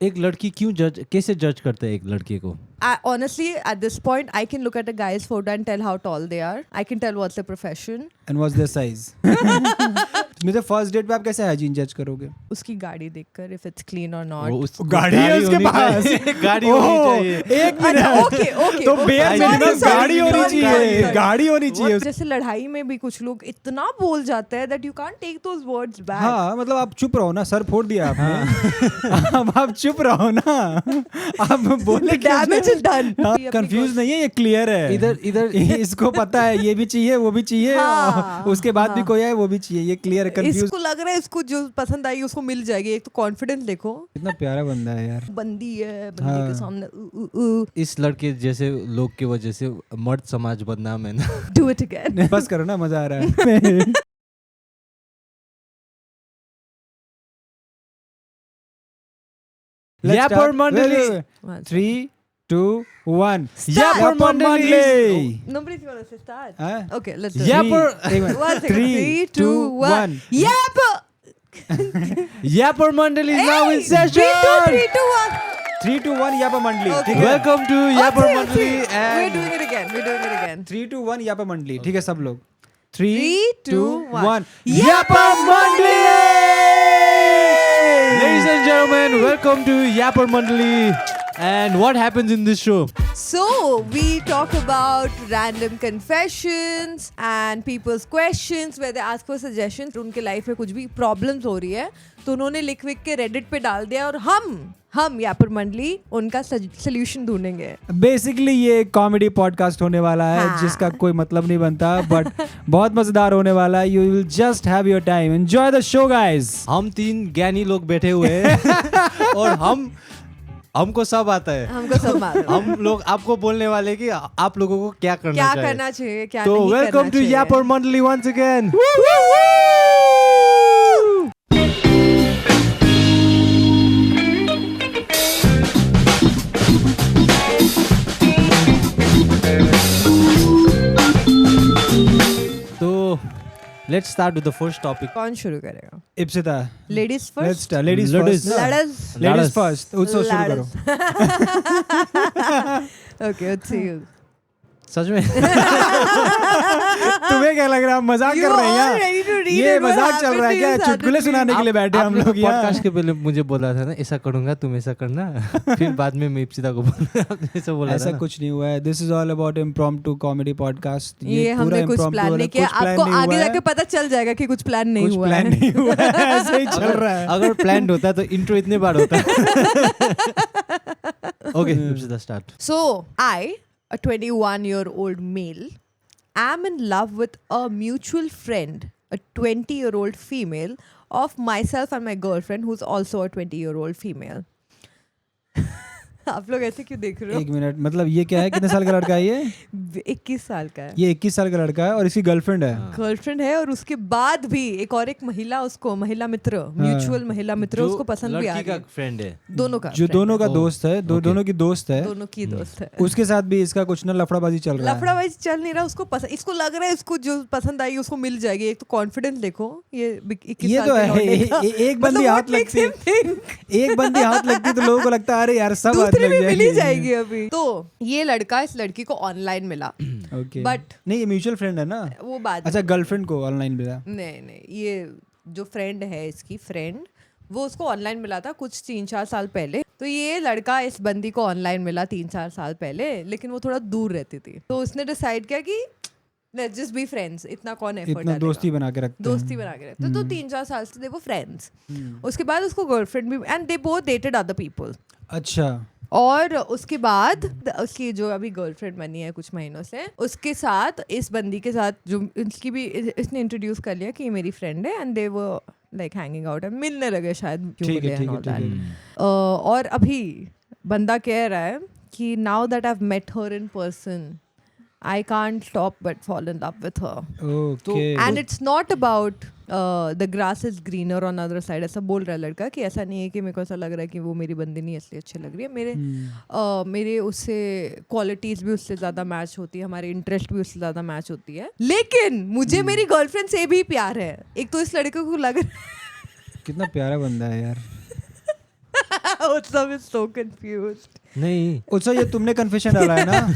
एक लड़की कैसे जज करते हैं एक लड़के को? Honestly, at this point, I can look at a guy's photo and tell how tall they are. I can tell what's their profession. And what's their size? मुझे फर्स्ट डेट पे आप कैसे हाइजीन जज करोगे? उसकी गाड़ी देखकर, if it's clean or not. वो गाड़ी है उसके पास। गाड़ी होनी चाहिए। एक मिनट। Okay. तो bare minimum गाड़ी होनी चाहिए। sorry. गाड़ी होनी चाहिए। जैसे लड़ाई में भी कुछ लोग इतना बोल जाते हैं that you can't take those words back. हाँ, मतलब आप चुप रहो ना, सर फोड़ दिया आपने। अब आप चुप रहो ना, आप बोले The damage is done. Confuse नहीं है, ये क्लियर है। इधर इसको पता है, ये भी चाहिए वो भी चाहिए, हाँ, उसके बाद भी कोई है वो भी चाहिए, ये क्लियर है। कंफ्यूज इसको लग रहा है इसको जो पसंद आई उसको मिल जाएगी। एक तो कॉन्फिडेंस देखो, कितना प्यारा बंदा है यार। बंदी है, बंदी के सामने इस लड़के जैसे लोग की वजह से मर्द समाज बदनाम है ना। do it again. बस करो ना, मजा आ रहा है। यापर मंडली 3, 2, 1 यापर मंडली Nobody's gonna say start. हाँ? Okay, let's do it. यापर One second. 3, 2, 1 Yapper! यापर मंडली is now in session. 3, 2, 1. 3, 2, 1 यापर मंडली। Okay. ठीक है? Welcome to यापर मंडली We're and doing it again. 3, 2, 1 यापर मंडली। ठीक है सब लोग? 3, 3, 2, 1 यापर मंडली। ladies and gentlemen, welcome to Yapper Mandali. And what happens in this show? So, we talk about random confessions and people's questions where they ask for suggestions. उनके life में कुछ भी प्रॉब्लम्स हो रही है तो उन्होंने लिख के रेडिट पे डाल दिया और हम यापर मंडली उनका सोल्यूशन ढूंढेंगे। बेसिकली ये एक कॉमेडी पॉडकास्ट होने वाला है, हाँ। जिसका कोई मतलब नहीं बनता, बट बहुत मजेदार होने वाला है। You will just have your time, enjoy the show guys. हम 3 ज्ञानी लोग बैठे हुए हैं और हमको सब आता है। हमको सब मालूम हम लोग आपको बोलने वाले कि आप लोगों को क्या करना चाहिए क्या तो नहीं वेलकम करना टू चाहिए। यापर मंडली वंस अगेन। तो let's start with the first topic. कौन शुरू करेगा? Ipsita, ladies let's first. Start. Ladies Ladies. First. Ladies. Ladies first. उत्सव शुरू करो। Okay, let's see you. सच में तुम्हें क्या लग रहा है, मजाक You कर रहे हैं all यार? ready to read ये it, what मजाक चल happened रहा है to क्या? you चुटकुले suddenly? सुनाने के लिए बैठे हम लोग यहाँ। पॉडकास्ट के पहले मुझे बोला था ना ऐसा करूंगा तुम ऐसा करना, फिर बाद में मैं इप्सिता को ऐसा बोला ऐसा था कुछ नहीं हुआ है। This is all about impromptu comedy podcast. ये हमने कुछ प्लान नहीं किया, आपको आगे जाके पता चल जागा कि कुछ प्लान नहीं हुआ प्लान है। नहीं हुआ है, ऐसे ही चल रहा है। अगर प्लान होता तो इंट्रो इतने बार होता। Okay Ipsita start. So, I, a 21-year-old male, am in love with a mutual friend, a 20-year-old female, of myself and my girlfriend, who's also a 20-year-old female. आप लोग ऐसे क्यों देख रहे हो? एक मिनट, मतलब ये क्या है? कितने साल का लड़का है ये? 21 साल का है। ये 21 साल का लड़का है और इसकी गर्लफ्रेंड है। गर्लफ्रेंड है और उसके बाद भी एक महिला उसको, महिला मित्र, म्यूचुअल महिला मित्र उसको पसंद भी आ लड़की रही का है। फ्रेंड है दोनों का जो friend दोनों का है। दोस्त है, दोनों की दोस्त है, दोनों की दोस्त है। उसके साथ भी इसका कुछ ना लफड़ाबाजी चल रहा है। लफड़ाबाजी चल नहीं रहा, उसको पसंद, इसको लग रहा है इसको जो पसंद आई उसको मिल जाएगी। एक तो कॉन्फिडेंस देखो, ये 21 ये साल तो के है। लौंडे का। एक बंदी मतलब हाथ what makes लगती him think? एक बंदी हाथ लगती तो लोगों को लगता है अरे यार सब हाथ दूसरी लग भी मिल ही जाएगी। जाएगी अभी। तो ये लड़का इस लड़की को ऑनलाइन मिला। ओके, But- नहीं ये म्यूचुअल फ्रेंड है ना? वो बात अच्छा, गर्लफ्रेंड को ऑनलाइन मिला। नहीं, ये जो फ्रेंड है इसकी फ्रेंड, वो उसको ऑनलाइन मिला था कुछ 3-4 साल पहले। तो ये लड़का इस बंदी को ऑनलाइन मिला 3-4 साल पहले, लेकिन वो थोड़ा दूर रहती थी। तो उसने डिसाइड किया कि लेट्स जस्ट बी फ्रेंड्स, इतना कौन एफर्ट इतना दोस्ती बना के रखते हैं। दोस्ती बना के रखते। तो 3-4 साल से दे वो फ्रेंड्स। उसके बाद उसको गर्लफ्रेंड भी, and they both dated other people. अच्छा, और उसके बाद उसकी जो अभी गर्लफ्रेंड बनी है कुछ महीनों से, उसके साथ इस बंदी के साथ जो इसकी भी इसने इंट्रोड्यूस कर लिया कि ये मेरी फ्रेंड है, एंड दे वो लाइक हैंगिंग आउट, मिलने लगे शायद। ठीक है, ठीक है, ठीक है। और अभी बंदा कह रहा है कि now that I have met her in person, I can't stop but fall in love with her. Okay. And it's not about the grass is greener on other side. ऐसा बोल रहा है लड़का कि ऐसा नहीं है कि मेरे को ऐसा लग रहा है कि वो मेरी बंदी नहीं इसलिए अच्छी लग रही है। मेरे उससे क्वालिटीज़ भी उससे ज़्यादा मैच होती है, हमारे इंटरेस्ट भी उससे ज़्यादा मैच होती है, लेकिन मुझे मेरी गर्लफ्रेंड से भी प्यार है। एक तो इस लड़के को लग रहा है कितना प्यारा बंदा है यार। उत्सव is so confused. नहीं उत्सव ये तुमने कन्फेशन डाला है ना?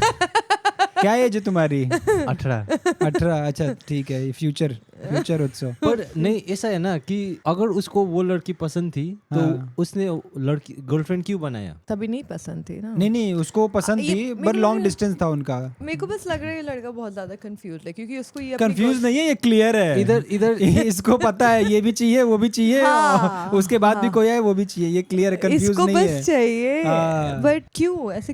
क्या एज है तुम्हारी? 18 18। अच्छा ठीक है, फ्यूचर उत्सव। पर नहीं ऐसा है ना कि अगर उसको वो लड़की पसंद थी तो हाँ। उसने लड़की गर्लफ्रेंड क्यों बनाया? तभी नहीं पसंद थी ना। नहीं उसको पसंद ये थी, पर मेरे- लॉन्ग डिस्टेंस था उनका। मेरे को बस लग रहा है ये लड़का बहुत ज्यादा कंफ्यूज है क्योंकि उसको ये कंफ्यूज नहीं है, ये क्लियर है। इधर इसको पता है ये भी चाहिए वो भी चाहिए, हाँ, और उसके बाद भी हाँ। कोई है वो भी चाहिए, ये क्लियर है, कंफ्यूज इसको नहीं बस है। चाहिए। हाँ। बट क्यों ऐसे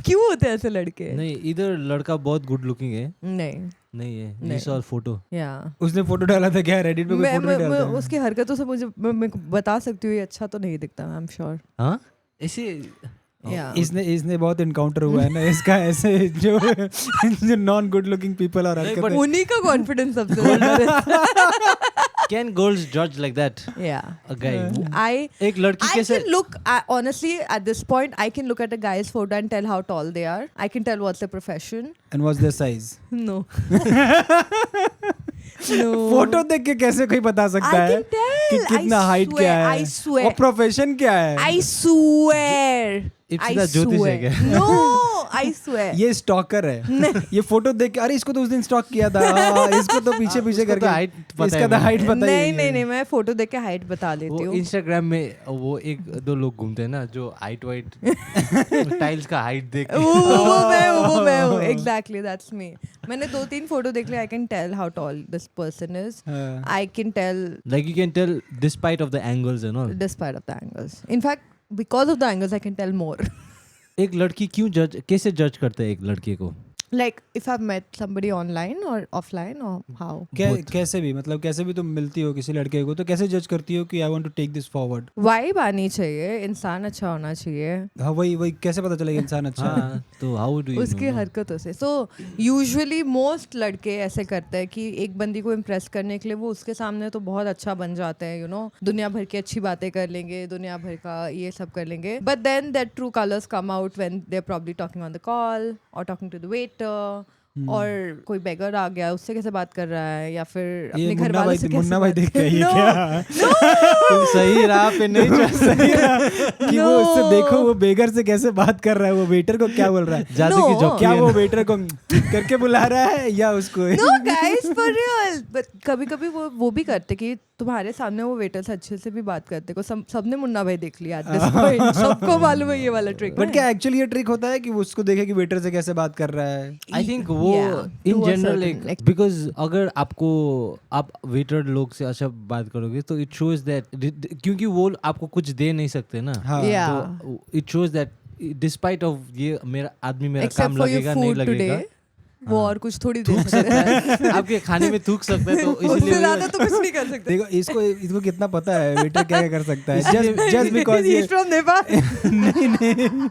क्यों होते हैं ऐसे लड़के? नहीं इधर लड़का बहुत गुड लुकिंग है। नहीं है नहीं। ये सौ फोटो या उसने फोटो डाला था क्या? रेडिट पे कोई मैं फोटो नहीं डालता है? उसकी हरकतों से मुझे मैं बता सकती हूँ ये अच्छा तो नहीं दिखता। I am sure. हाँ ऐसे या इसने बहुत इनकाउंटर हुआ है ना इसका, ऐसे जो नॉन गुड लुकिंग पीपल और नहीं, हरकतें। उन्हीं का कॉन्फिडेंस सबसे ज्यादा। कैन गर्ल्स जज लाइक दैट या अ गाय? I एक लड़की I कैसे can look honestly at this point I can look at a guy's photo and tell how tall they are. I can tell what's their profession. And what's their size? No. No. Photo देख के कैसे कोई बता सकता I है can tell. कि कितना I height क्या swear, है I swear. और प्रोफेशन क्या है? I swear. इप्सिता ज्योतिष है क्या? No, I swear. ये स्टॉकर है। ये फोटो देख के अरे इसको तो उस दिन स्टॉक किया था, इसको तो पीछे पीछे उसको तो करके height पता इसका है तो मुझे। हाइट पता ही नहीं है। नहीं नहीं मैं फोटो देख के हाइट बता देती वो हूँ। इंस्टाग्राम में वो एक दो लोग घूमते हैं ना जो हाइट वाइट टाइल्स का हाइट देख के वो मैं हूँ एग्जैक्टली दैट्स मी। मैंने 2-3 फोटो देख लिया। I can tell how tall this person is. हाँ। I can tell like you can tell despite of the angles and all. despite of the angles. In fact, because of the angles, I can tell more. एक लड़की क्यों जज कैसे जज करते हैं एक लड़के को? Like if I've met somebody online or offline or how. कैसे भी मतलब कैसे भी तुम मिलती हो किसी लड़के को तो कैसे जज करती हो कि I want to take this forward? Vibe आनी चाहिए, इंसान अच्छा होना चाहिए। हाँ वही कैसे पता चलेगा इंसान अच्छा है? हाँ तो how do you उसकी know? हरकतों से। So usually most लड़के ऐसे करते हैं कि एक बंदी को इम्प्रेस करने के लिए वो उसके सामने तो बहुत अच्छा बन जाते हैं, you know, दुनिया भर की अच्छी बातें कर लेंगे, दुनिया भर का ये सब कर लेंगे। But then their true colors come out when they're probably talking on the call or talking to the waiter. और कोई बेगर आ गया उससे कैसे बात कर रहा है या फिर ये अपने घर वालों से कैसे मुन्ना भाई बात देख के ये No, क्या तुम सही राह पे नहीं चल सही है कि वो उससे देखो वो बेगर से कैसे बात कर रहा है, वो वेटर को क्या बोल रहा है, जादू No. की झोंकी क्या है वो ना। वेटर को करके बुला रहा है या उसको? No guys for real. But कभी-कभी वो भी करते कि तुम्हारे सामने वो वेटर से अच्छे से भी बात करते को सबने मुन्ना भाई देख लिया at this point. सबको मालूम है ये वाला ट्रिक। बट क्या एक्चुअली ये ट्रिक होता है कि वो उसको देखे कि वेटर से कैसे बात कर रहा है? आई थिंक वो Yeah, in to a general certain एक बिकॉज अगर आपको आप वेटर लोग से अच्छा बात करोगे तो इट शोज दैट क्योंकि वो आपको कुछ दे नहीं सकते ना। हाँ। Yeah. तो it shows that despite of ये मेरा आदमी मेरा Except काम for your लगेगा नहीं food लगेगा today. वो और कुछ थोड़ी दे सकता है। आपके खाने में थूक सकता है तो उससे इसलिए ज्यादा तो कुछ नहीं कर सकते। देखो इसको कितना पता है वेटर क्या क्या कर सकता है, जस्ट बिकॉज ये He's from Nepal. नहीं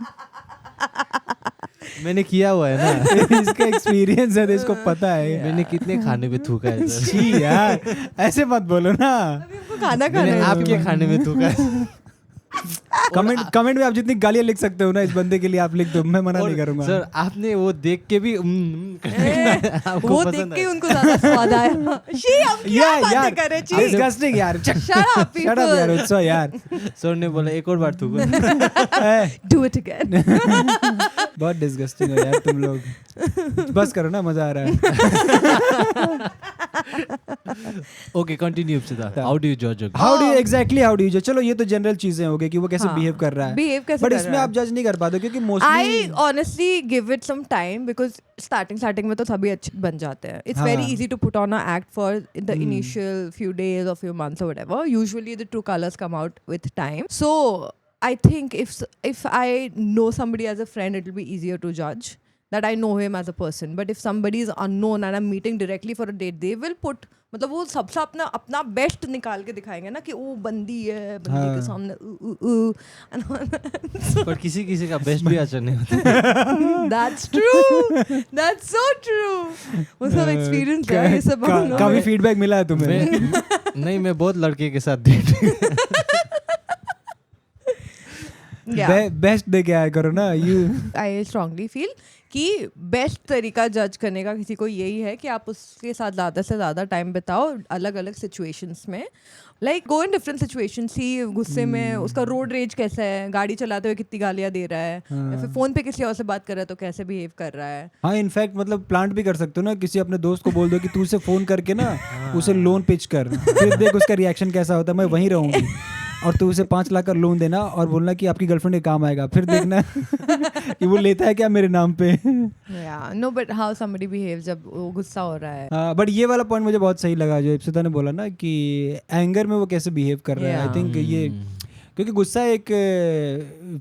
मैंने किया हुआ है ना। इसका एक्सपीरियंस है तो इसको पता है। मैंने कितने खाने पे थूका है सर। छी यार ऐसे मत बोलो ना। हमको खाना खाना मैंने है। आपके खाने में थूका है। कमेंट में आप जितनी गालियां लिख सकते हो ना इस बंदे के लिए आप लिख दो, मैं मना और नहीं करूंगा। सर आपने वो देख के भी आपको वो पसंद देख के आया। उनको ज्यादा स्वाद आया। शी हम क्या बातें कर रहे हैं? डिस्गस्टिंग यार। Shut up, Shut up यार people. उत्सव यार। सर ने बोला एक और बार थूको। Do it again. बहुत डिस्गस्टिंग हो यार तुम लोग। बस करो ना, मजा आ रहा है। Okay continue Ipsita, how do you जज? हाउ डू यू चलो ये तो जनरल चीजें हो गई कि वो कैसे हाँ, बिहेव कर रहा है, behave कैसे बट कर इसमें रहा है। आप जज नहीं कर पाते क्योंकि I mostly honestly give it some time because starting में तो सभी अच्छे बन जाते हैं. It's very हाँ. easy to put on an act for the initial few days or few months or whatever. Usually the true colors come out with time. So I think if I know somebody as a friend, it will be easier to judge that I know him as a person. But if somebody is unknown and I'm meeting directly for a date, they will put मतलब वो सबसे अपना best निकाल के दिखाएंगे ना कि वो बंदी है, बंदी के सामने पर किसी का बेस्ट भी अच्छा नहीं होता। That's true. That's so true. वो सब एक्सपीरियंस है ये सब हम लोग काफी में। फीडबैक मिला है तुम्हें? नहीं मैं बहुत लड़के के साथ डेट बेस्ट दे के आया करो ना यू. आई स्ट्रांगली फील कि बेस्ट तरीका जज करने का किसी को यही है कि आप उसके साथ ज़्यादा से ज़्यादा टाइम बिताओ अलग अलग सिचुएशंस में. Like go in different situations, see गुस्से में उसका रोड रेज कैसा है, गाड़ी चलाते हुए कितनी गालियाँ दे रहा है, या फिर फोन पे किसी और से बात कर रहा है तो कैसे बिहेव कर रहा है. हाँ इनफैक्ट मतलब प्लांट भी कर सकते हो ना, किसी अपने दोस्त को बोल दो कि तू उसे फोन करके ना उसे लोन पिच कर, फिर देख उसका रिएक्शन कैसा होता है, मैं वहीं रहूंगी और तू उसे 5 लाख का लोन देना और बोलना कि आपकी गर्लफ्रेंड के काम आएगा, फिर देखना कि वो लेता है क्या मेरे नाम पे. No but how somebody behave जब वो गुस्सा हो रहा है. बट ये वाला पॉइंट मुझे बहुत सही लगा जो इप्सिता ने बोला ना कि एंगर में वो कैसे बिहेव कर रहा है. आई थिंक ये क्योंकि गुस्सा एक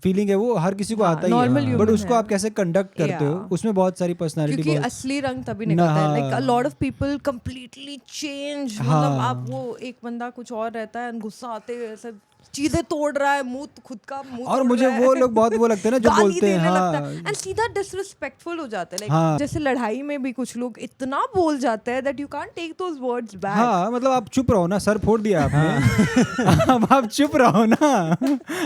फीलिंग है, वो हर किसी को आता ही है, बट उसको आप कैसे कंडक्ट करते हो उसमें बहुत सारी पर्सनालिटी. क्योंकि असली रंग तभी निकलता है. Like a lot of people completely change. मतलब आप वो एक बंदा कुछ और रहता है, गुस्सा आते हुए ऐसे चीजें तोड़ रहा है, मुंह खुद का मुंह, और मुझे वो लोग बहुत वो लगते हैं ना जो बोलते हैं एंड सीधा डिसरिस्पेक्टफुल हो जाते हैं. लाइक जैसे लड़ाई में भी कुछ लोग इतना बोल जाते हैं that you can't take those words back. हाँ मतलब आप चुप रहो ना, सर फोड़ दिया आपने. अब आप चुप रहो ना,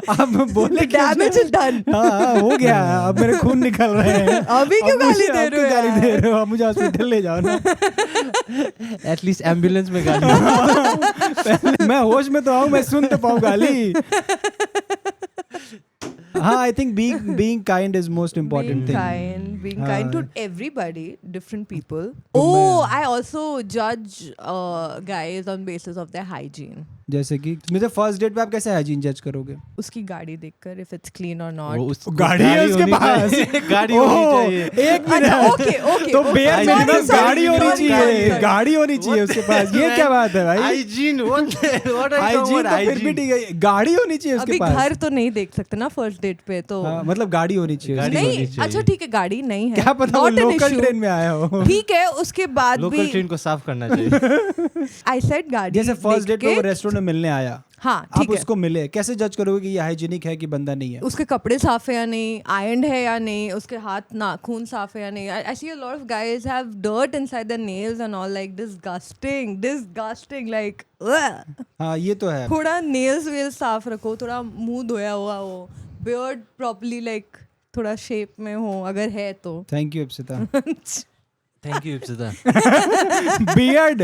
आप बोले डैमेज इज डन. हाँ हो गया, अब मेरे खून निकल रहे हैं, अभी क्यों गाली दे रहे हो, अब मुझे हॉस्पिटल ले जाओ ना. एटलीस्ट एम्बुलेंस में गाली. मैं होश में तो आऊँ, मैं सुन तो पाऊँ गाली. हाँ I think being kind is most important thing. Being kind to everybody, different people. Oh, I also judge guys on basis of their hygiene. जैसे कि मुझे फर्स्ट डेट पे आप कैसे हाइजीन जज करोगे? उसकी गाड़ी देखकर if it's clean or not. गाड़ी है उसके पास, गाड़ी होनी चाहिए. एक मिनट, ओके तो बेयर मिनिमम गाड़ी होनी चाहिए, गाड़ी होनी चाहिए उसके पास. ये क्या बात है भाई? हाइजीन, व्हाट हाइजीन तो फिर भी ठीक है, गाड़ी होनी चाहिए उसके अभी पास. घर तो नहीं देख सकते ना फर्स्ट डेट पे, तो मतलब गाड़ी होनी चाहिए. नहीं अच्छा ठीक है, गाड़ी नहीं है, क्या पता वो लोकल ट्रेन में आया हो. ठीक है, उसके बाद भी लोकल ट्रेन को साफ करना चाहिए. आई सेड गाड़ी. जैसे फर्स्ट डेट पे वो रेस्टोरेंट में मिलने आया, हाँ आप ठीक है, उसको मिले, कैसे जज करोगे कि ये हाइजीनिक है कि बंदा नहीं है? उसके कपड़े साफ है या नहीं, आयरन है या नहीं, उसके हाथ नाखून साफ है या नहीं. I see a lot of guys have dirt inside their nails and all, like disgusting like हाँ ये तो है. थोड़ा nails वेल्स साफ रखो, थोड़ा मुंह धोया हुआ हो, beard properly like थोड़ा शेप में हो अगर है तो. Thank you Ipsita. Thank you Ipsita. Beard,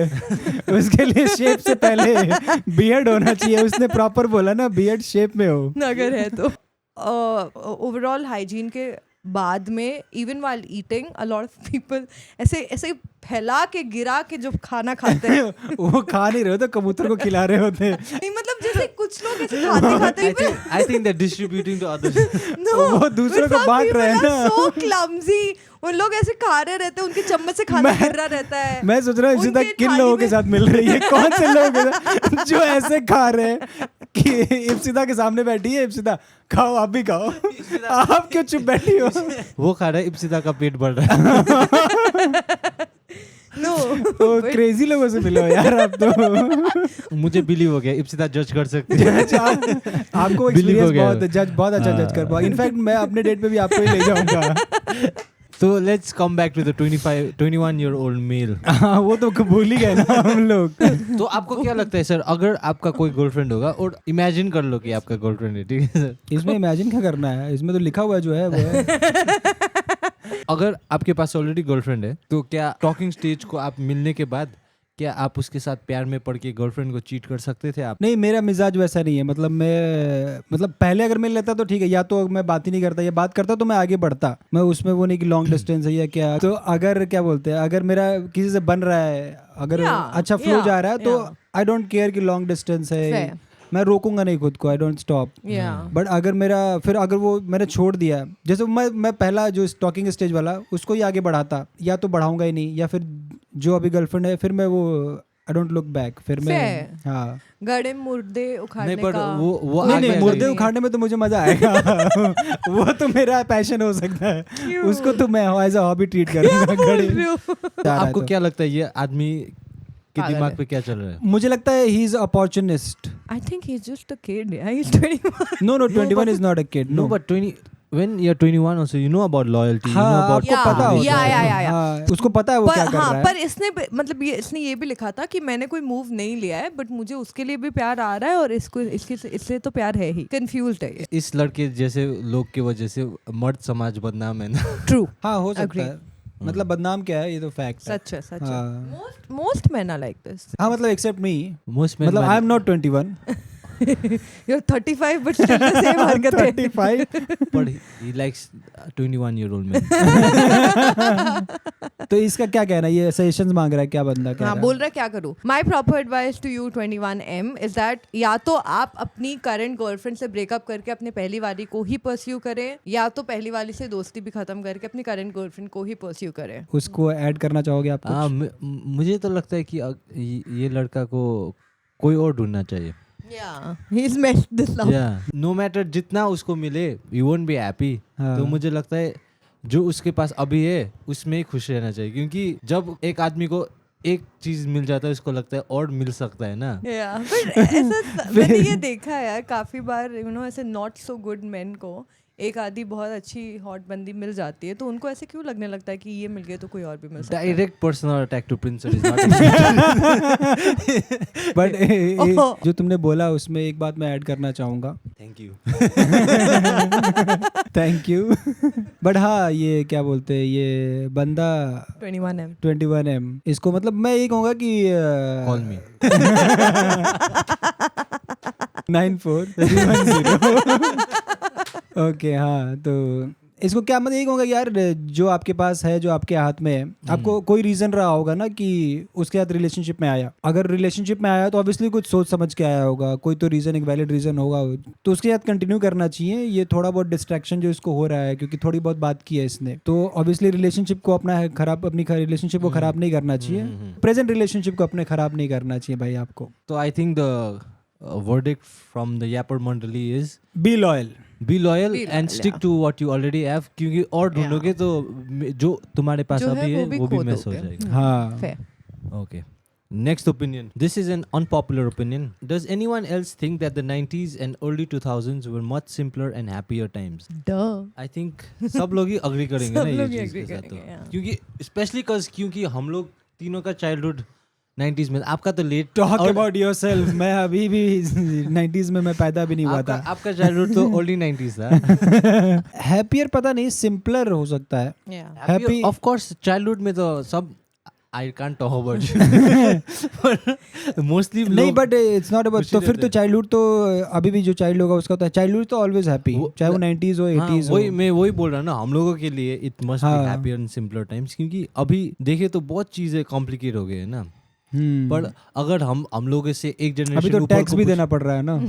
उसके लिए शेप से पहले बियर्ड होना चाहिए. उसने प्रॉपर बोला ना, बियर्ड शेप में हो अगर है तो. ओवरऑल हाइजीन के बाद में even while eating a lot of people ऐसे फैला के गिरा के जो खाना खाते हैं वो खा नहीं रहे हो तो कबूतर को खिला रहे होते हैं. नहीं मतलब जैसे कुछ लोग ऐसे खाते I think they're distributing to others. वो दूसरों को बांट रहे हैं ना. so clumsy. उन लोग ऐसे खा रहे रहते हैं, उनके चम्मच से खाना गिर रहा रहता है. मैं सोच रहा हूँ इप्सिता किन लोगों के साथ मिल रही है, कौन से लोग हैं जो ऐसे खा रहे हैं कि इप्सिता के सामने बैठी है, इप्सिता खाओ, आप भी खाओ, आप क्यों चुप बैठी हो? वो खा रहा है, इप्सिता का पेट बढ़ रहा है. No, तो क्रेजी लोगों से मिलो यार आप तो. मुझे बिलीव हो गया, इप्सिता जज कर सकती है. आपको एक्सपीरियंस बहुत अच्छा जज कर पाओ. इनफैक्ट मैं अपने डेट पे भी आपको ही ले जाऊंगा. तो let's come back to the 21-year-old male. हाँ वो तो भूल ही गए ना हम लोग. तो आपको क्या लगता है सर, अगर आपका कोई गर्लफ्रेंड होगा और इमेजिन कर लो कि आपका गर्लफ्रेंड है, ठीक है सर? इसमें इमेजिन क्या करना है, इसमें तो लिखा हुआ है जो है वो है. अगर आपके पास ऑलरेडी गर्लफ्रेंड है तो क्या टॉकिंग स्टेज को आप मिलने के बाद क्या आप उसके साथ प्यार में पड़ के गर्लफ्रेंड को चीट कर सकते थे आप? नहीं, मेरा मिजाज वैसा नहीं है. मतलब पहले अगर मिल लेता तो ठीक है, या तो मैं बात ही नहीं करता, या बात करता तो मैं आगे बढ़ता. मैं उसमें वो नहीं कि लॉन्ग डिस्टेंस है या क्या. तो अगर क्या बोलते हैं, अगर मेरा किसी से बन रहा है, अगर अच्छा फ्लो जा रहा है तो आई डोंट केयर कि लॉन्ग डिस्टेंस है, मैं रोकूंगा नहीं खुद को. I don't stop. बट अगर वो मैंने छोड़ दिया, जैसे मैं पहला जो टॉकिंग स्टेज वाला उसको ही आगे बढ़ाता, या तो बढ़ाऊंगा ही नहीं, या फिर जो अभी गर्लफ्रेंड है फिर मैं वो आई डोंट लुक बैक. फिर मैं हाँ गड़े मुर्दे उखाड़ने नहीं, का वो नहीं, मुर्दे उखाड़ने में तो मुझे मजा आएगा. वो तो मेरा पैशन हो सकता है, उसको तो मैं एज अ हॉबी ट्रीट करूंगा. गड़े. आपको क्या लगता है ये आदमी के दिमाग पे क्या चल रहा है? मुझे लगता है he is opportunist. I think he's just a kid. Yeah, he's 21. No, 21 is not a kid. No, No, but when you're 21 also you know about loyalty, you know हाँ about आपको पता होता है yeah. हाँ, उसको पता है वो क्या कर रहा है पर इसने मतलब इसने ये भी लिखा था कि मैंने कोई मूव नहीं लिया है बट मुझे उसके लिए भी प्यार आ रहा है और इससे तो प्यार है ही. कंफ्यूज्ड है ये. इस लड़के जैसे लोग की वजह से मर्द समाज बदनाम है ना. ट्रू. हाँ हो सकता Agree. है मतलब बदनाम क्या है ये तो फैक्ट है सच है सच है. हाँ Most men are like this. हाँ मतलब एक्सेप्ट मी Most men मतलब I am not 21 You're 35 but still the same हरकतें. 35 but he likes 21-year-old men. तो इसका क्या कहना है ये सजेशंस मांग रहा है क्या बंदा कह हाँ रहा बोल है रहा है क्या करूँ. My proper advice to you 21M is that या तो आप अपनी करंट गर्लफ्रेंड से ब्रेकअप करके अपने पहली वाली को ही परस्यू करें या तो पहली वाली से दोस्ती भी खत्म करके अपनी करंट गर्लफ्रेंड को ही परस्यू करें. उसको ऐड करना चाहोगे आप हाँ कुछ मुझे तो लगता है कि ये लड़का को कोई और ढूंढना चाहिए. Yeah, he's messed this up. No matter जितना उसको मिले यू वोंट बी हैप्पी. हाँ। तो मुझे लगता है जो उसके पास अभी है उसमें ही खुश रहना चाहिए क्योंकि जब एक आदमी को एक चीज मिल जाता है उसको लगता है और मिल सकता है ना. Yeah, but ऐसा मैंने ये देखा है यार काफी बार ऐसे नॉट सो गुड मेन को एक आधी बहुत अच्छी हॉट बंदी मिल जाती है तो उनको ऐसे क्यों लगने लगता है कि ये मिल गया तो कोई और भी मिल सकता है. Direct personal attack to prince is not. But जो तुमने बोला उसमें एक बात मैं ऐड करना चाहूँगा thank you. Thank you but हाँ ये क्या बोलते हैं ये बंदा 21M 21M इसको मतलब मैं ये कहूँगा कि कॉल मी 94310 ओके हाँ तो इसको क्या मतलब यही कहूँगा कि यार जो आपके पास है जो आपके हाथ में है आपको कोई रीज़न रहा होगा ना कि उसके साथ रिलेशनशिप में आया. अगर रिलेशनशिप में आया तो ऑब्वियसली कुछ सोच समझ के आया होगा कोई तो रीज़न एक वैलिड रीज़न होगा तो उसके साथ कंटिन्यू करना चाहिए. ये थोड़ा बहुत डिस्ट्रैक्शन जो इसको हो रहा है क्योंकि थोड़ी बहुत बात की है इसने तो ऑब्वियसली रिलेशनशिप को अपना अपनी रिलेशनशिप को ख़राब नहीं करना चाहिए. प्रेजेंट रिलेशनशिप को अपने ख़राब नहीं करना चाहिए भाई आपको. तो I think the verdict from the Yapper Mandali is be loyal be loyal Be and loyal, stick yeah. to what you already have क्योंकि और ढूंढोगे तो जो तुम्हारे पास जो है अभी वो है भी वो भी खो मिस हो दोगे. जाएगा. हाँ Fair. Okay. Next opinion. This is an unpopular opinion. Does anyone else think that the 90s and early 2000s were much simpler and happier times? Duh. I think सब लोग ही agree करेंगे ना सब ये लोग ही चीज़ के agree साथ तो. करेंगे, yeah. क्योंकि especially क्योंकि हम लोग तीनों का childhood 90s में आपका तो लेट. टॉक अबाउट योरसेल्फ मैं अभी भी 90s में मैं पैदा भी नहीं हुआ था. आपका childhood तो early 90s था. हैप्पियर पता नहीं सिंपलर हो सकता है. Yeah. Happy- Of course childhood में तो सब I can't talk about you. Mostly नहीं बट इट्स नॉट अबाउट खुशी तो फिर रहते तो हैं. चाइल्डहुड तो अभी भी जो चाइल्ड होगा उसका तो चाइल्डहुड तो ऑलवेज हैप्पी चाहे वो 90s हो 80s हो. वही मैं वही बोल रहा हूँ ना हम लोगों के लिए इट मस्ट बी हाँ. हैप्पियर एंड सिंपलर टाइम्स क्योंकि अभी देखे तो बहुत चीजें कॉम्प्लिकेट हो गए हैं ना. पर अगर हम लोगों से एक जनरेशन अभी तो टैक्स भी देना पड़ रहा है ना.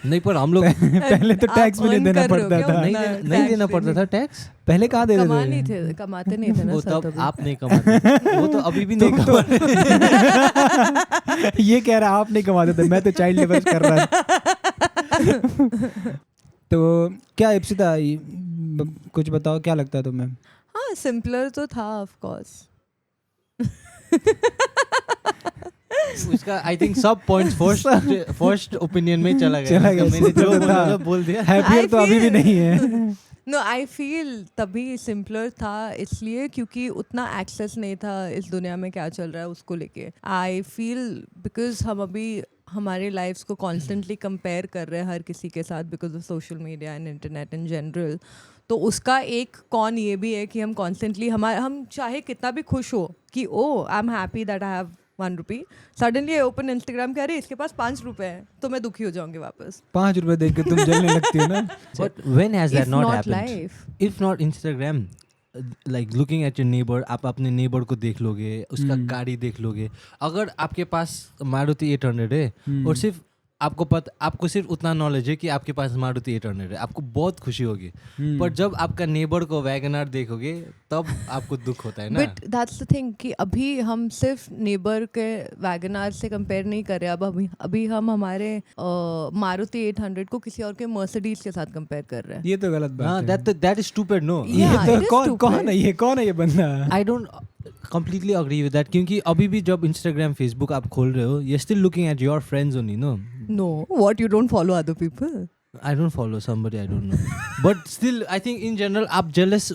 नहीं पर हम लोग पहले तो आप टैक्स भी नहीं earn देना कर रहे हो पड़ता क्या? था. नहीं देना पड़ता था टैक्स. पहले कहाँ देते कमा थे नहीं थे कमाते नहीं थे ना वो सर तब तभी. आप नहीं कमाते. वो तो अभी भी नहीं कमा रहे. ये कह रहा आप नहीं कमाते थे मैं तो चाइल्ड लेबर कर रहा तो क्या इप्सिता कुछ बताओ क्या लगता है तुम्हें. हाँ सिंपलर तो था ऑफ कोर्स. उसका आई थिंक सब पॉइंट्स फर्स्ट ओपिनियन में चला गया. चला गया, मैंने जो simple था. बोला बोल दिया. हैप्पियर तो अभी भी नहीं है. नो आई फील तभी सिंपलर था इसलिए क्योंकि उतना एक्सेस नहीं था इस दुनिया में क्या चल रहा है उसको लेके. आई फील बिकॉज हम अभी हमारे लाइफ्स को कॉन्स्टेंटली कंपेयर कर रहे हैं हर किसी के साथ because of social media and internet in general. तो उसका एक कौन ये भी है कि हम कॉन्स्टेंटली हम चाहे कितना भी खुश हो कि oh I am happy that I have ₹1 suddenly open Instagram कह रहे इसके पास ₹5 है तो मैं दुखी हो जाऊंगी वापस. ₹5 देख के तुम जलने लगती हो ना. But when has that If not not happened? life. If not Instagram, like looking at your neighbor, आप अपने neighbor को देख लोगे, उसका गाड़ी देख लोगे. अगर आपके पास मारुति 800 है और सिर्फ आपको सिर्फ उतना नॉलेज है कि आपके पास मारुति 800 है, आपको बहुत खुशी होगी. पर जब आपका नेबर को वैगनआर देखोगे तब आपको दुख होता है ना. बट दैट्स द थिंग कि अभी हम सिर्फ नेबर के वैगनआर से कंपेयर नहीं कर रहे. अभी हम हमारे मारुति 800 को किसी और के मर्सिडीज के साथ कंपेयर कर रहे हैं. ये तो गलत हाँ, बात है. that is stupid, no? Yeah, ये it is तो stupid. कौन है ये बंदा. I don't completely agree with that क्योंकि अभी भी जब Instagram, Facebook आप खोल रहे हो, you're still looking at your friends only, no? No, what, you don't follow other people? I don't follow somebody I don't know. But still, I think in general आप jealous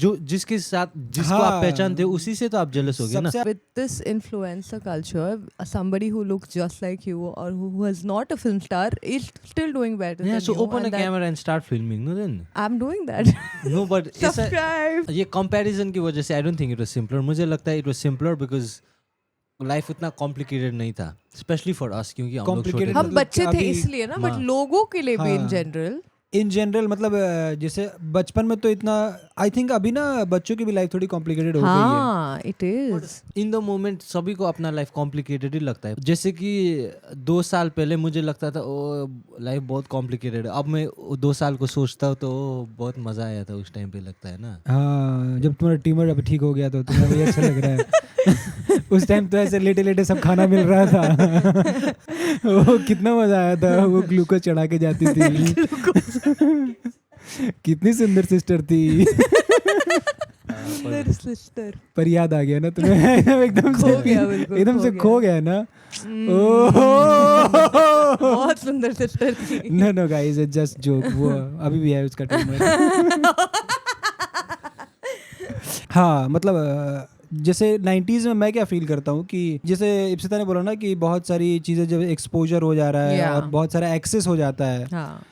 जो जिसके साथ जिसको आप हाँ। पहचानते हो उसी से तो आप jealous होगे ना. सबसे With this influencer culture, somebody who looks just like you or who is not a film star is still doing better Yeah, than so you. open a and that- camera and start filming, no then. I'm doing that. No, but ऐसा Subscribe. ये comparison की वजह से I don't think it was simpler. मुझे लगता है it was simpler because life उतना complicated नहीं था, स्पेशली फॉर अस, क्योंकि हम लोग छोटे Complicated थे. हम मतलब बच्चे थे अभी- इसलिए ना, बट हाँ। लोगों के लिए भी इन हाँ। जनरल इन जनरल मतलब जैसे बचपन में तो इतना आई थिंक अभी ना बच्चों की भी लाइफ थोड़ी कॉम्प्लिकेटेड हो गई है. हाँ it is. In the moment सभी को अपना लाइफ कॉम्प्लिकेटेड ही लगता है. जैसे कि 2 साल पहले मुझे लगता था ओ लाइफ बहुत कॉम्प्लिकेटेड है, अब मैं 2 साल को सोचता हूँ तो बहुत मजा आया था उस टाइम पे, लगता है ना. हाँ, जब तुम्हारा ट्यूमर अब ठीक हो गया तो तुम्हें भी अच्छा लग रहा है. उस टाइम तो ऐसे लेटे लेटे सब खाना मिल रहा था. वो कितना मजा आया था, वो ग्लूकोज चढ़ा के जाती थी. कितनी सुंदर सिस्टर थी. सिस्टर पर याद आ गया ना तुम्हें एकदम से, खो गया, बिल्कुल एकदम से खो गया ना. बहुत सुंदर सिस्टर थी. No no guys, it's just joke. वो अभी भी है उसका ट्यूमर. हाँ मतलब जैसे 90s में मैं क्या फील करता हूँ कि जैसे इप्सिता ने बोला ना कि बहुत सारी चीज़ें जब एक्सपोजर हो जा रहा है Yeah. और बहुत सारा एक्सेस हो जाता है, हाँ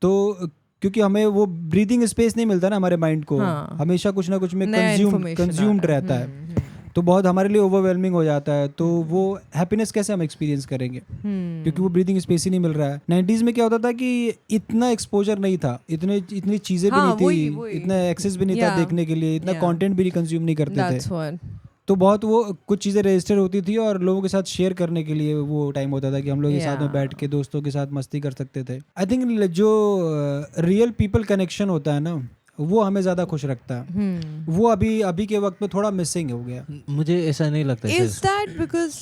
तो क्योंकि हमें वो ब्रीदिंग स्पेस नहीं मिलता ना हमारे माइंड को. हाँ. हमें कुछ ना कुछ में नया information कंज्यूम्ड आ रहा है. रहता है, तो बहुत हमारे लिए ओवरवेलमिंग हो जाता है. तो वो हैप्पीनेस कैसे हम एक्सपीरियंस करेंगे, क्योंकि वो ब्रीदिंग स्पेस ही नहीं मिल रहा है. 90s में क्या होता था कि इतना एक्सपोजर नहीं था, इतनी चीजें भी हाँ, नहीं थी, वही. इतना एक्सेस भी नहीं था Yeah. देखने के लिए, इतना Yeah. कंटेंट भी नहीं कंज्यूम नहीं करते थे. That's one. तो बहुत वो कुछ चीज़ें रजिस्टर होती थी और लोगों के साथ शेयर करने के लिए वो टाइम होता था कि हम लोग एक साथ में Yeah. बैठ के दोस्तों के साथ मस्ती कर सकते थे. आई थिंक जो रियल पीपल कनेक्शन होता है ना, वो हमें ज़्यादा खुश रखता है. वो अभी के वक्त में थोड़ा मिसिंग हो गया. मुझे ऐसा नहीं लगता है. Is that because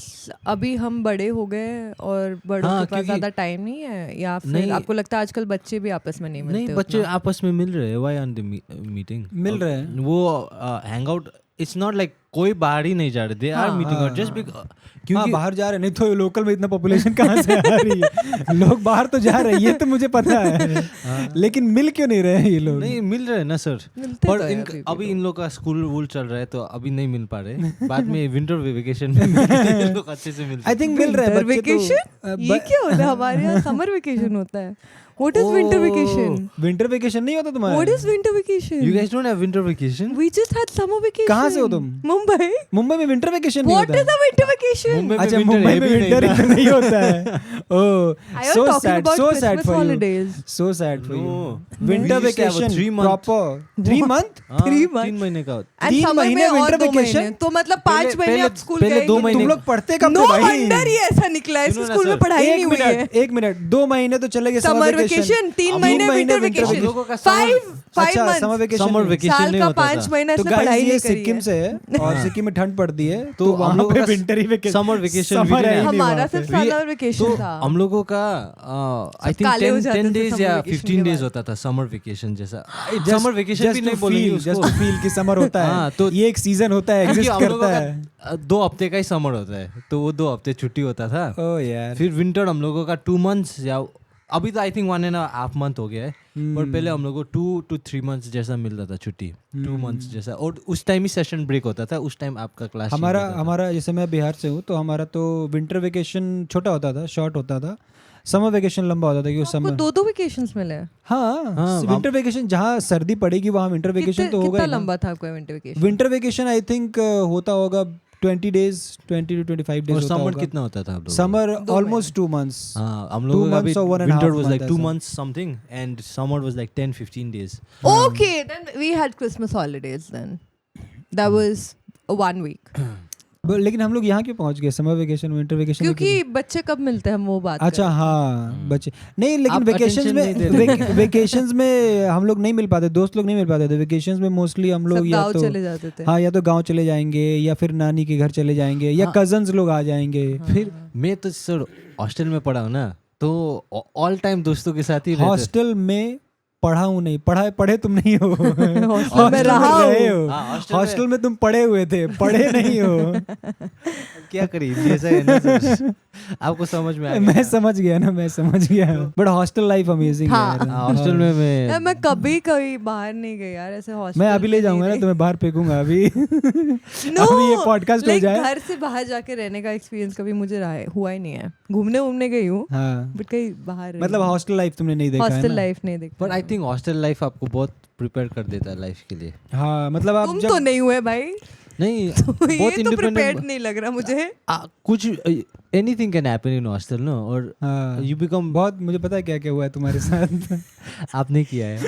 अभी हम बड़े हो गए और बड़ों हाँ, के पास क्योंकि- ज्यादा टाइम नहीं है, या फिर नहीं, आपको लगता है आजकल बच्चे भी आपस में नहीं मिलते नहीं, बच्चे उतना? आपस में मिल रहे हैं. Why are they meeting? मिल रहे हैं. वो hang out. It's not like कोई बाहर ही नहीं जा रहे. दे आर हाँ. मीटिंग आउट जस्ट हाँ, क्योंकि बाहर जा रहे, नहीं तो लोकल में इतना पॉपुलेशन कहाँ से आ रही है. लोग बाहर तो जा रहे हैं, ये तो मुझे पता है. लेकिन मिल क्यों नहीं रहे हैं ये लोग? नहीं मिल रहे हैं ना सर. मिलते पर तो हैं अभी भी अभी लोग. इन लोग का स्कूल वूल चल रहा है तो अभी नहीं मिल पा रहे. बाद में विंटर वेकेशन में इन लोग अच्छे से मिलते आई थिंक मिल रहे हैं Winter बच्चे तो. vacation? ये क्या होता है? हमारे यहाँ समर वेकेशन होता है. What is winter vacation? Winter vacation नहीं होता तुम्हारा? What is winter vacation? You guys don't have winter vacation? We just had summer vacation. कहाँ से हो तुम? मुंबई. मुंबई में विंटर वेकेशन नहीं What होता is a winter vacation? Mumbai में अच्छा, winter मुंबई है में भी विंटर नहीं ही नहीं होता है. ओह, I was so talking sad, about so sad Christmas for you. holidays. So sad for you. No. Winter We used to have a vacation 3 month. proper 3 month. हाँ, 3 months. 3 महीने का. And 3 summer महीने में और winter 2 vacation? महीने. तो मतलब 5 महीने आप स्कूल पहले गए 2 ही नहीं. महीने. तुम लोग पढ़ते कब No थे भाई? wonder ये ऐसा निकला है. सुनो ना स्कूल में सर, पढ़ाई नहीं हुई है. एक मिनट 2 महीने तो चले गए समर वेकेशन 3 महीने विंटर वेकेशन. लोगों का 5 अच्छा, months. Summer vacation. Summer vacation साल नहीं का होता 5 था. महीना तो इसने गाइस पढ़ाई ये नहीं करी सिक्किम है. से है और सिक्किम में ठंड पड़ती है, तो तो हम वहाँ लोगों पे का विंटर ही वेकेशन. summer vacation भी Summer नहीं है है. ही नहीं हमारा वहाँ सिर्फ पे. समर वेकेशन तो था. हम लोगों का आई थिंक काले हो जाते 10 थे डेज summer या vacation 15 के डेज बाद. होता था समर वेकेशन जैसा. Just- समर वेकेशन भी just नहीं to बोलेंगे feel, उसको. just to feel कि समर होता हाँ, है. तो ये एक सीजन होता है, क्योंकि एग्जिस्ट हम लोगों करता है. का 2 हफ्ते का ही समर होता है, तो वो 2 हफ्ते छुट्टी होता था. ओह यार. फिर विंटर हम लोगों का 2 months या अभी तो आई थिंक 1.5 month हो गया है. पर पहले हम लोगों को 2 to 3 months जैसा मिलता था छुट्टी. 2 months जैसा. और उस टाइम ही सेशन ब्रेक होता था. उस टाइम आपका क्लास हमारा जैसे मैं बिहार से हूँ, तो हमारा तो विंटर वेकेशन छोटा होता था, शॉर्ट होता था. समर वेकेशन लंबा होता था कि उस आपको समय. 2 वेकेशंस मिले हैं. हाँ, विंटर वेकेशन जहाँ सर्दी पड़ेगी वहाँ विंटर वेकेशन तो होगा कितना ही ना. लंबा था आपका winter vacation? Winter vacation I think होता होगा 20 days, 20 to 25 days और होता समर होगा. कितना होता था आप लोगों का? Summer 2 almost 2 months. हाँ, हम 2 लोगों का भी months or 1.5 winter was like month 2 ऐसा. months something and summer was like 10-15 days. Okay, then we had Christmas holidays then. That was 1 week. लेकिन हम लोग यहाँ क्यों पहुँच गए समर वेकेशन विंटर वेकेशन? क्योंकि बच्चे कब मिलते हैं हम वो बात अच्छा कर रहे हैं. हाँ, बच्चे नहीं, लेकिन आप वेकेशंस attention नहीं दे में रहे. वेकेशंस में हम लोग नहीं मिल पाते, दोस्त लोग नहीं मिल पाते थे. वेकेशंस में मोस्टली हम सब लोग या गाँव तो चले जाते थे. हाँ, या तो गांव चले जाएंगे या फिर नानी के घर चले जाएंगे या हाँ. कजन्स लोग आ जाएंगे. फिर मैं तो सर हॉस्टल में पढ़ा हूँ ना, तो ऑल टाइम दोस्तों के साथ ही रहते. हॉस्टल में पढ़ा हूँ नहीं, पढ़े तुम नहीं हो, हॉस्टल में रहा रहे हूँ। हो, हॉस्टल में तुम पढ़े हुए थे, पढ़े नहीं हो। क्या करें, ऐसा है ना सर। आपको समझ में आ गया? मैं समझ गया ना, मैं समझ गया। बट हॉस्टल लाइफ अमेजिंग है हाँ। यार। हॉस्टल में मैं कभी कभी बाहर नहीं गई यार ऐसे हॉस्टल। मैं अभी ले जाऊंगा ना तुम्हें, बाहर फेंकूंगा अभी। No, अभी ये पॉडकास्ट हो like जाए। घर से बाहर जाके रहने का एक्सपीरियंस कभी मुझे हुआ ही नहीं है। घूमने गई हूँ हाँ, बट कहीं बाहर मतलब हॉस्टल लाइफ तुमने नहीं देखा है हॉस्टल ना? लाइफ नहीं देखी। पर आई थिंक हॉस्टल लाइफ आपको बहुत प्रिपेयर कर देता है लाइफ के लिए। हाँ, मतलब आप तुम जब तो नहीं हुए भाई। नहीं, तो बहुत ये तो प्रिपेयर्ड इंडिपेंडेंट। नहीं लग रहा मुझे। कुछ anything can happen in hostel no, और हाँ, यू बिकम। बहुत मुझे पता है क्या क्या हुआ है तुम्हारे साथ। आपने किया है।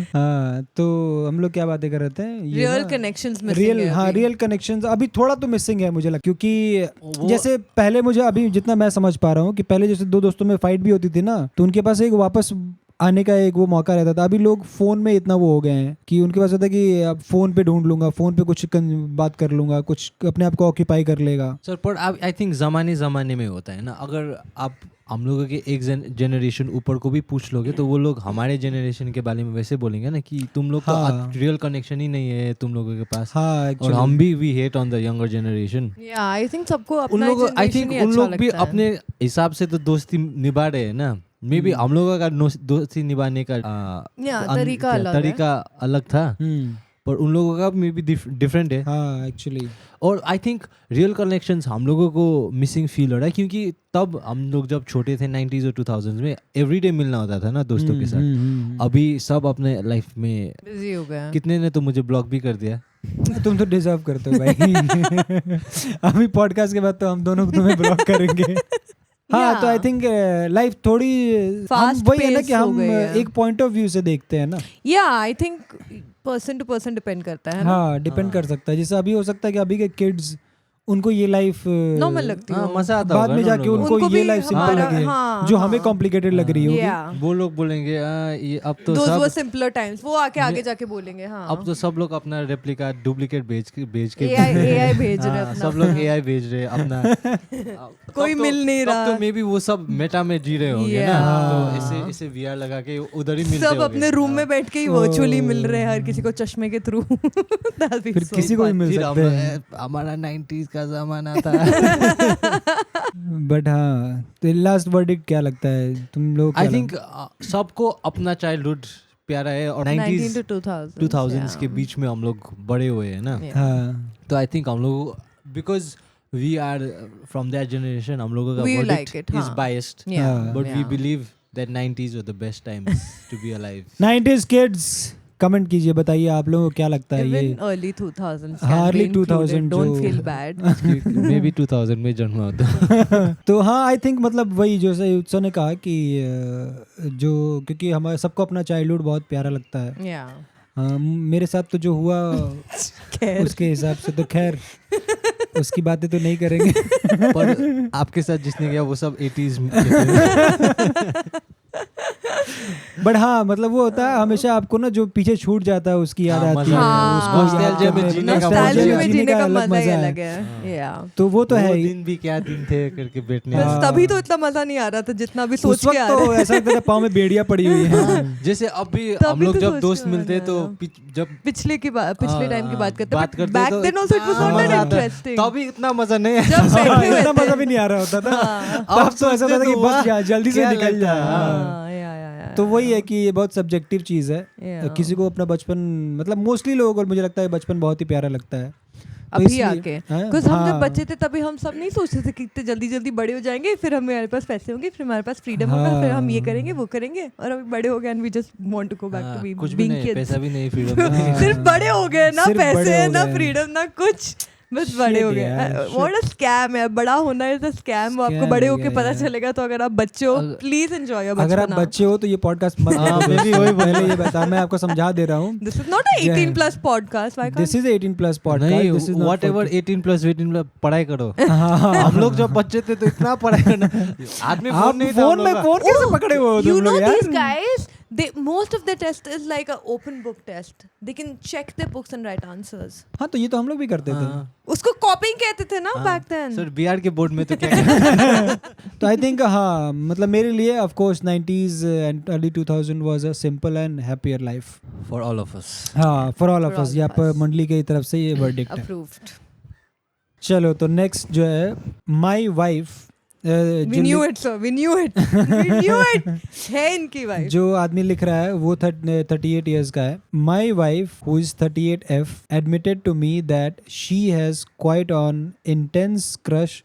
हाँ, तो हम लोग क्या बातें कर रहे थे? रियल कनेक्शंस मिसिंग रियल, है हाँ, अभी। रियल कनेक्शंस अभी थोड़ा तो मिसिंग है मुझे लगता, क्योंकि वो- जैसे पहले मुझे अभी जितना मैं समझ पा रहा हूँ कि पहले जैसे दो दोस्तों में फाइट भी होती थी ना, तो उनके पास एक वापस आने का एक वो मौका रहता था। अभी लोग फोन में इतना वो हो गए हैं कि उनके पास होता है कि अब फोन पे ढूंढ लूंगा, फोन पे कुछ बात कर लूंगा, कुछ अपने आप को ऑक्यूपाई कर लेगा। सर पर आप आई थिंक ज़माने में होता है ना। अगर आप हम लोगों के एक जनरेशन ऊपर को भी पूछ लोगे तो वो लोग हमारे जनरेशन के बारे में वैसे बोलेंगे ना कि तुम लोग तो हाँ। रियल कनेक्शन ही नहीं है तुम लोगों के पास। हाँ, और actually। हम भी we hate on the younger generation. Yeah I think सबको उन अपना लोग आई generation थिंक ही उन अच्छा लोग भी लगता है। अपने हिसाब से तो दोस्ती निभा रहे हैं ना। मे बी हम लोगों का दोस्ती निभाने का तरीका अलग था, पर उन लोगों का मे बी डिफरेंट है। हाँ, एक्चुअली। और आई थिंक रियल कनेक्शंस हम लोगों को मिसिंग फील हो रहा है, क्योंकि तब हम लोग जब छोटे थे 90s और 2000s में एवरीडे मिलना होता था ना दोस्तों के साथ। अभी सब अपने लाइफ में बिजी हो गया। कितने ने तो मुझे ब्लॉक भी कर दिया। तुम तो डिजर्व करते हो भाई। अभी पॉडकास्ट के बाद तो हम दोनों को तुम्हें ब्लॉक करेंगे। हाँ, तो आई थिंक लाइफ थोड़ी Fast वही है ना pace कि हो हम गई है। एक पॉइंट ऑफ व्यू से देखते हैं ना। Yeah I think person to person depend करता है ना। हाँ, डिपेंड कर सकता है। जैसे अभी हो सकता है कि अभी के किड्स उनको ये लाइफ नॉर्मल लगती हाँ, हो। मजा आता बाद होगा में ना जाके उन लोगों को। उनको उनको ये भी लाइफ सिंपल हमारा- लगी है, हाँ, जो हाँ। हमें कॉम्प्लिकेटेड लग रही होगी। Yeah. वो लोग बोलेंगे ये अब तो Those were सब simpler times. वो आगे जाके बोलेंगे हाँ। अब तो सब लोग अपना रेप्लिका डुप्लीकेट भेज के AI भेज रहे हैं हाँ, अपना। सब लोग AI भेज रहे हैं अपना। कोई तब तो- मिल नहीं तब रहा। तो मे बी वो सब मेटा में जी रहे होंगे ना, Yeah. तो ऐसे VR लगा के उधर ही मिलते सब होंगे। अपने रूम में बैठ के ही वर्चुअली मिल रहे हैं हर किसी को चश्मे के थ्रू। फिर किसी को भी मिल फिर सकते हैं। हमारा 90s का जमाना था। बट हाँ, तो लास्ट वर्डिक्ट क्या लगता है तुम लोग? आई थिंक सबको अपना चाइल्डहुड प्यारा है, और 19 90s to 2000s के बीच में हम लोग बड़े हुए हैं ना। Yeah. हाँ, तो आई थिंक हम लोग because we are from that generation, हम लोगों का We like verdict it, is हाँ. biased, Yeah, but we yeah. believe that 90s were the best times to be alive. 90s kids comment कीजिए, बताइए आप लोगों को क्या लगता है ये। Even early 2000s हाँ, can be early included. 2000 Don't जो- feel bad. Maybe 2000 में जन्म होता। तो हाँ, आई थिंक मतलब वही जो सही उत्सव ने कहा कि जो, क्योंकि हमारे सबको अपना चाइल्डहुड बहुत प्यारा लगता है। Yeah. मेरे साथ तो जो हुआ खैर। उसके हिसाब से तो खैर उसकी बातें तो नहीं करेंगे। पर आपके साथ जिसने किया वो सब 80s में थे। बट हाँ, मतलब वो होता है हमेशा आपको ना जो पीछे छूट जाता है उसकी याद हाँ, आती मजा है। आता है। उसको हाँ, याद nostalgia में करने- जीने का nostalgia Nostalgia मजा में जीने का मजा ही है। अलग है। Yeah. तो वो तो है वो ही। दिन भी क्या दिन थे करके बैठने बस हाँ। तभी तो इतना मजा नहीं आ रहा था जितना अभी सोच उस के वक्त आ रहा तो है। ऐसा लगता था पाँव में बेड़ियाँ पड़ी हुई हैं। जैसे अभी तभी हम लोग तो जब सोच दोस्त के मिलते मजा तो आया। जब पिछले टाइम की बात करते बात करते बैक तो देन आल्सो इट वाज इतना नॉट मजा आता है। इंटरेस्टिंग। तभी इतना मजा नहीं है। जब बैठे हुए इतना थे। मजा भी नहीं आ रहा होता था। हाँ। तब तो ऐसा होता था कि बस जल्दी से क्या निकल लगता जाए। है? हाँ। या तो वही है कि ये बहुत सब्जेक्टिव चीज़ है। Yeah. किसी को अपना बचपन, मतलब मोस्टली लोगों को मुझे लगता है बचपन बहुत ही प्यारा लगता है। तो अभी इसलिए- आके हाँ, बिकॉज हम जब हाँ। बच्चे थे तभी हम सब नहीं सोचते थे कि इतने जल्दी जल्दी बड़े हो जाएंगे, फिर हमारे पास पैसे होंगे, फिर हमारे पास फ्रीडम होगा, फिर हम ये करेंगे वो करेंगे, और अभी बड़े हो गए and we just want to go back to be कुछ भी बीइंग नहीं, किड्स। पैसा भी नहीं, फ्रीडम हाँ। सिर्फ बड़े हो गए ना, सिर्फ बड़े पैसे हो ना गए। फ्रीडम ना कुछ, बस बड़े हो Shit गए। यार, व्हाट अ स्कैम है, बड़ा होना इज अ स्कैम। वो आपको बड़े होके पता चलेगा। तो अगर आप बच्चे हो प्लीज एंजॉय योर अगर आप बचपना। बच्चे हो तो ये पॉडकास्ट मत हाँ, देखो मैं भी दोस्तों। वही पहले ये बता, मैं आपको समझा दे रहा हूँ। This is not a 18 plus podcast. Why this is 18+ podcast. नहीं, दिस इज नॉट व्हाटएवर 18+ पढ़ाई करो। हाँ। हम लोग जब बच्चे थे तो इतना पढ़ाई करना, हाथ में आप फोन नहीं था फोन हम में लोग का। फोन कैसे पकड़े हुए हो you तुम know लोग these यार? guys most of the test is like a open book test. They can check their books and write answers. हाँ तो ये तो हम लोग भी करते थे. उसको copying कहते थे ना back then. सर बिहार के बोर्ड में तो क्या तो आई थिंक हाँ मतलब मेरे लिए of course 90s and early 2000 was a simple and happier life for all of us. हाँ for all of For us. all यहाँ of पर us. मंडली की तरफ से ये वर्डिक्ट है. Approved. चलो तो नेक्स्ट जो है my wife We knew it, sir. We knew it. We knew it. है इनकी wife. जो आदमी लिख रहा है वो 38 years का है. My wife who is 38F admitted to me that she has quite an intense crush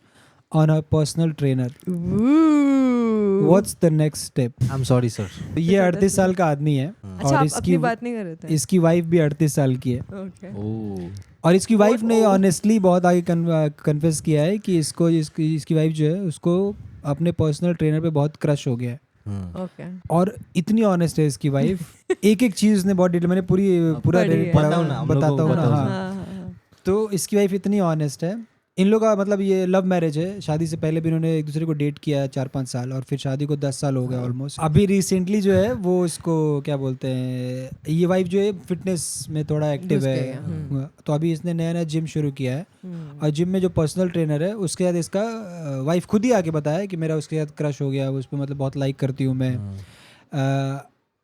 on her personal trainer. Ooh. What's the next step? I am sorry sir. ये 38 साल का आदमी है अच्छा और आप इसकी अपनी बात नहीं कर रहे थे. इसकी वाइफ भी 38 साल की है. Okay. ओह. और इसकी वाइफ ने ऑनेस्टली बहुत आगे कन्फेस किया है कि इसकी वाइफ जो है उसको अपने पर्सनल ट्रेनर पे बहुत क्रश हो गया है. Okay. और इतनी ऑनेस्ट है इसकी वाइफ. एक एक चीज उसने बहुत डिटेल मैंने पूरा पढ़ी है. बताओ ना, हम लोगों बताता को हूँ ना. बताओ. हाँ तो इसकी वाइफ इतनी ऑनेस्ट है. इन लोगों का मतलब ये लव मैरिज है. शादी से पहले भी इन्होंने एक दूसरे को डेट किया 4-5 साल और फिर शादी को 10 साल हो गए ऑलमोस्ट. अभी रिसेंटली जो है वो इसको क्या बोलते हैं ये वाइफ जो है फिटनेस में थोड़ा एक्टिव घुस है. गई है. तो अभी इसने नया जिम शुरू किया है और जिम में जो पर्सनल ट्रेनर है उसके साथ इसका वाइफ खुद ही आके बताया कि मेरा उसके साथ क्रश हो गया. उस पर मतलब बहुत लाइक करती हूँ मैं.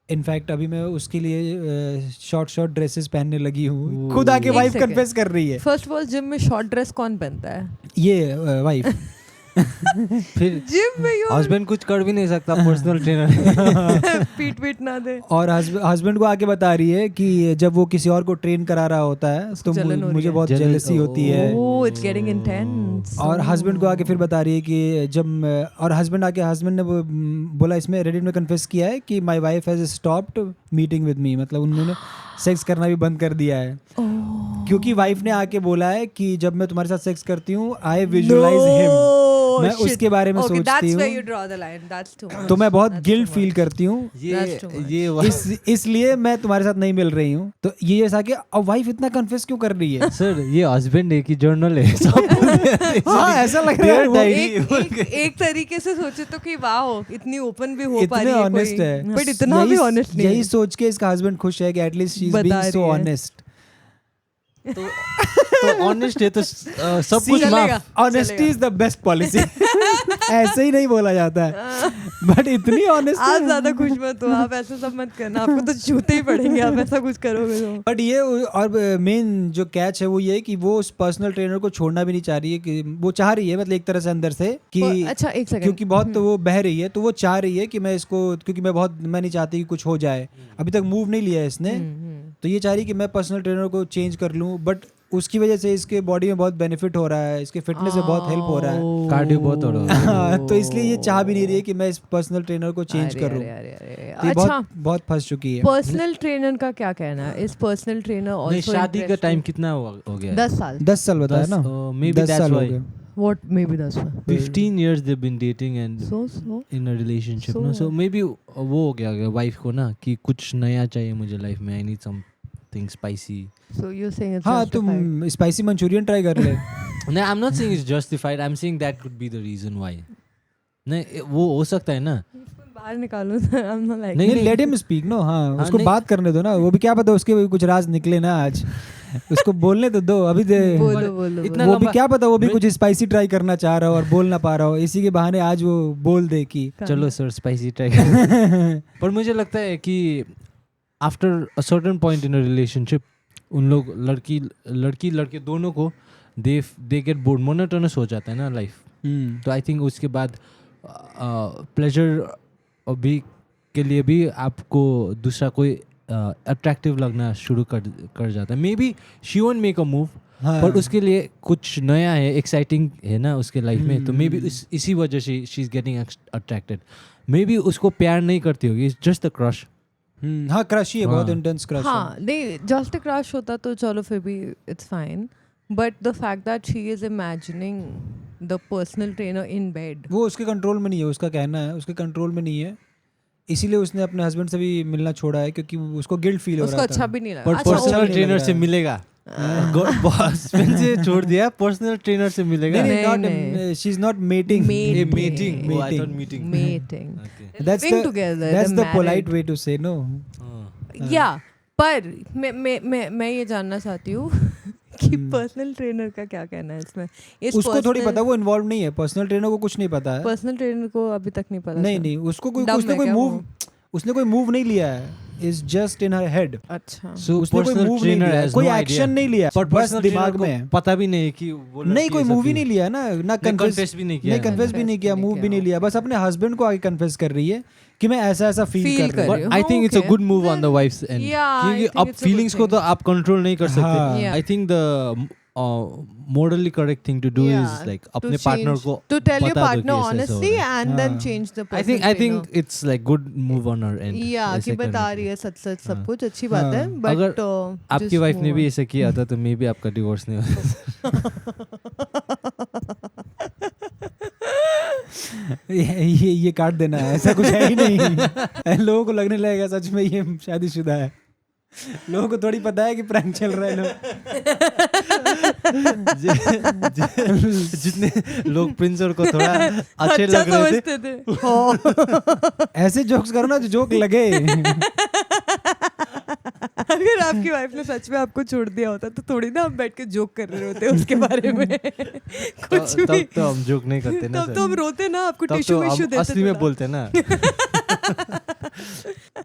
इनफैक्ट अभी मैं उसके लिए शॉर्ट ड्रेसेस पहनने लगी हूँ. खुद आके एक वाइफ second. कन्फेस कर रही है. First of all, जिम में शॉर्ट ड्रेस कौन पहनता है? ये वाइफ. फिर जिम में हस्बैंड कुछ कर भी नहीं सकता पर्सनल ट्रेनर. पीट ना दे. और हस्बैंड को आके बता रही है कि जब वो किसी और को ट्रेन करा रहा होता है तो जलन हो रही मुझे है. बहुत जेलसी होती है. Oh, it's getting intense. और हस्बैंड को आके फिर बता रही है कि जब और हस्बैंड ने वो बोला इसमें रेडिट में कन्फेस किया है कि my wife has stopped meeting with me. मतलब उन्होंने सेक्स करना भी बंद कर दिया है. क्योंकि वाइफ ने आके बोला है कि जब मैं तुम्हारे साथ सेक्स करती हूँ आई विजुअलाइज हिम. मैं उसके बारे में सोचती हूँ तो मैं बहुत गिल्ट फील करती हूँ. इसलिए मैं तुम्हारे साथ नहीं मिल रही हूँ. तो ये जैसा कि अब वाइफ इतना कन्फेस क्यों कर रही है? सर ये हस्बैंड है कि जर्नल है. हाँ ऐसा लग रहा है वो एक तरीके से सोचे तो कि वाह इतनी ओपन भी हो पा इतने रही है ऑनेस्ट कोई. है. बट इतना भी ऑनेस्ट नहीं. यही सोच के इसका हस्बैंड खुश है कि at least she is being so honest. तो ऑनेस्ट है तो सब कुछ माफ. Honesty is the best policy. ऐसे ही नहीं बोला जाता है बट इतनी ऑनेस्ट. आप ज्यादा खुश मत हो. आप ऐसा सब मत करना. आपको तो जूते ही पड़ेंगे आप ऐसा कुछ करोगे तो. बट ये और मेन जो कैच है वो ये है कि वो उस पर्सनल ट्रेनर को छोड़ना भी नहीं चाह रही है. कि वो चाह रही है मतलब एक तरह से अंदर से कि अच्छा एक सेकंड. क्योंकि बहुत वो बह रही है तो वो चाह रही है कि मैं इसको क्योंकि मैं नहीं चाहती कि कुछ हो जाए. अभी तक मूव नहीं लिया है इसने. तो ये चाह रही कि मैं पर्सनल ट्रेनर को चेंज कर लूँ. बट उसकी वजह से इसके बॉडी में बहुत बेनिफिट हो रहा है. इसके फिटनेस में बहुत हेल्प हो रहा है. कार्डियो बहुत हो रहा है. तो इसलिए ये चाह भी नहीं रही है कि मैं इस पर्सनल ट्रेनर को चेंज करूँ. तो ये बहुत फंस चुकी है. पर्सनल ट्रेनर का क्या कहना है? इस पर्सनल ट्रेनर ऑल्सो शादी का टाइम कितना हो गया? 10 साल बताया ना. maybe 10 that's साल हो why. गए. What maybe 10 साल. 15 years they've been dating and So in a relationship. So- So maybe वो हो गया वाइफ को ना कि कुछ नया चाहिए मुझे लाइफ में. I need something spicy. So you're saying it's हाँ justified. तुम स्पाइसी मंचूरियन ट्राई कर ले. No, I'm not saying it's justified. I'm saying that could be the reason why. नहीं वो हो सकता है ना. इसको बाहर निकालो. I'm not like. नहीं लेट हिम स्पीक नो. हाँ उसको नहीं. बात करने दो ना. वो भी क्या पता उसके भी कुछ राज निकले ना आज. उसको बोलने तो दो अभी दे. बोलो. इतना वो भी लंबा- क्या पता वो भी कुछ स्पाइसी ट्राई करना चाह रहा हो और बोल ना पा रहा हो. इसी के बहाने आज वो बोल दे कि चलो सर स्पाइसी ट्राई. पर मुझे लगता है कि after a certain point in a relationship उन लोग लड़के दोनों को दे गेट बोर्ड. मोनोटोनस हो जाता है ना लाइफ. तो आई थिंक उसके बाद प्लेजर भी के लिए भी आपको दूसरा कोई अट्रैक्टिव लगना शुरू कर जाता है. May be she won't make a move पर उसके लिए कुछ नया है एक्साइटिंग है ना उसके लाइफ में. तो मे बी इसी वजह से she is getting attracted. May be उसको प्यार नहीं करती होगी. It's just the crush. हाँ क्रश ही है. बहुत हाँ. Intense crush. हाँ नहीं जस्ट क्रश होता तो चलो फिर भी it's fine. But the fact that she is imagining the personal trainer in bed. वो उसके कंट्रोल में नहीं है. उसका कहना है उसके कंट्रोल में नहीं है. इसीलिए उसने अपने हस्बैंड से भी मिलना छोड़ा है क्योंकि उसको गिल्ट फील हो उसको रहा था. अच्छा भी नहीं लगा. पर अच्छा, पर्सनल पर्सनल नहीं ट्रेनर लग से रहा है. मिलेगा हस्बैंड से छोड़ दिया, पर्सनल ट्रेनर से मिलेगा। नहीं, not नहीं। she's not mating. Meeting. Oh, I thought meeting. Mating. Okay. That's Living the together, that's they're the polite married. way to say no. या पर मैं ये जानना चाहती हूँ कि पर्सनल ट्रेनर का क्या कहना है इसमें। उसको थोड़ी पता, वो इन्वॉल्व नहीं है, पर्सनल ट्रेनर को कुछ नहीं पता है। पर्सनल ट्रेनर को अभी तक नहीं पता। नहीं, उसको कोई Dumb उसने है कोई क्या मूव वो? उसने कोई मूव नहीं लिया है, is just in her head. अच्छा, So उसने कोई personal मूव नहीं trainer लिया, has कोई no एक्शन idea. नहीं लिया, पर बस personal दिमाग trainer को में है। पता भी नहीं कि वो नहीं, कोई ऐसा मूवी feel- नहीं लिया ना, ना confess भी नहीं किया नहीं, है। कन्फेस भी नहीं किया, मूव भी नहीं लिया, बस अपने हस्बैंड को आगे कन्फेस कर रही है कि मैं ऐसा ऐसा फील Feel कर रही कर हूँ। रही But हूँ। I think it's a Okay. good move on the wife's end. Yeah, I क्योंकि think अब it's a good feelings को thing. तो आप control नहीं कर सकते। हाँ। Yeah. I think the morally correct thing to do is Yeah, like to अपने partner change- को to tell your बता दो partner कि ऐसा ऐसा हो honestly रहा है। and then हाँ। change the I personal think trainer. it's like good move on her end. या ऐसे कि करने बता की। रही है सच सच सब हाँ। कुछ, अच्छी बात है, बट अगर आपकी वाइफ ने भी ऐसा किया था तो मे भी आपका डिवोर्स नहीं ये काट देना है, ऐसा कुछ है ही नहीं। लोगों को लगने लगेगा सच में ये शादीशुदा है। लोगों को थोड़ी पता है कि प्रैंक चल रहा है। लोग जितने लोग प्रिंसर को थोड़ा अच्छे लग रहे थे, थे। ऐसे जोक्स करो ना जो जोक लगे। अगर आपकी वाइफ ने सच में आपको छोड़ दिया होता तो थोड़ी ना हम बैठ के जोक कर रहे होते उसके बारे में। कुछ तब भी तो हम जोक नहीं करते ना तब तो हम रोते ना, आपको तब टिश्यू तो विश्यू हम देते असली में थोड़ा। बोलते ना।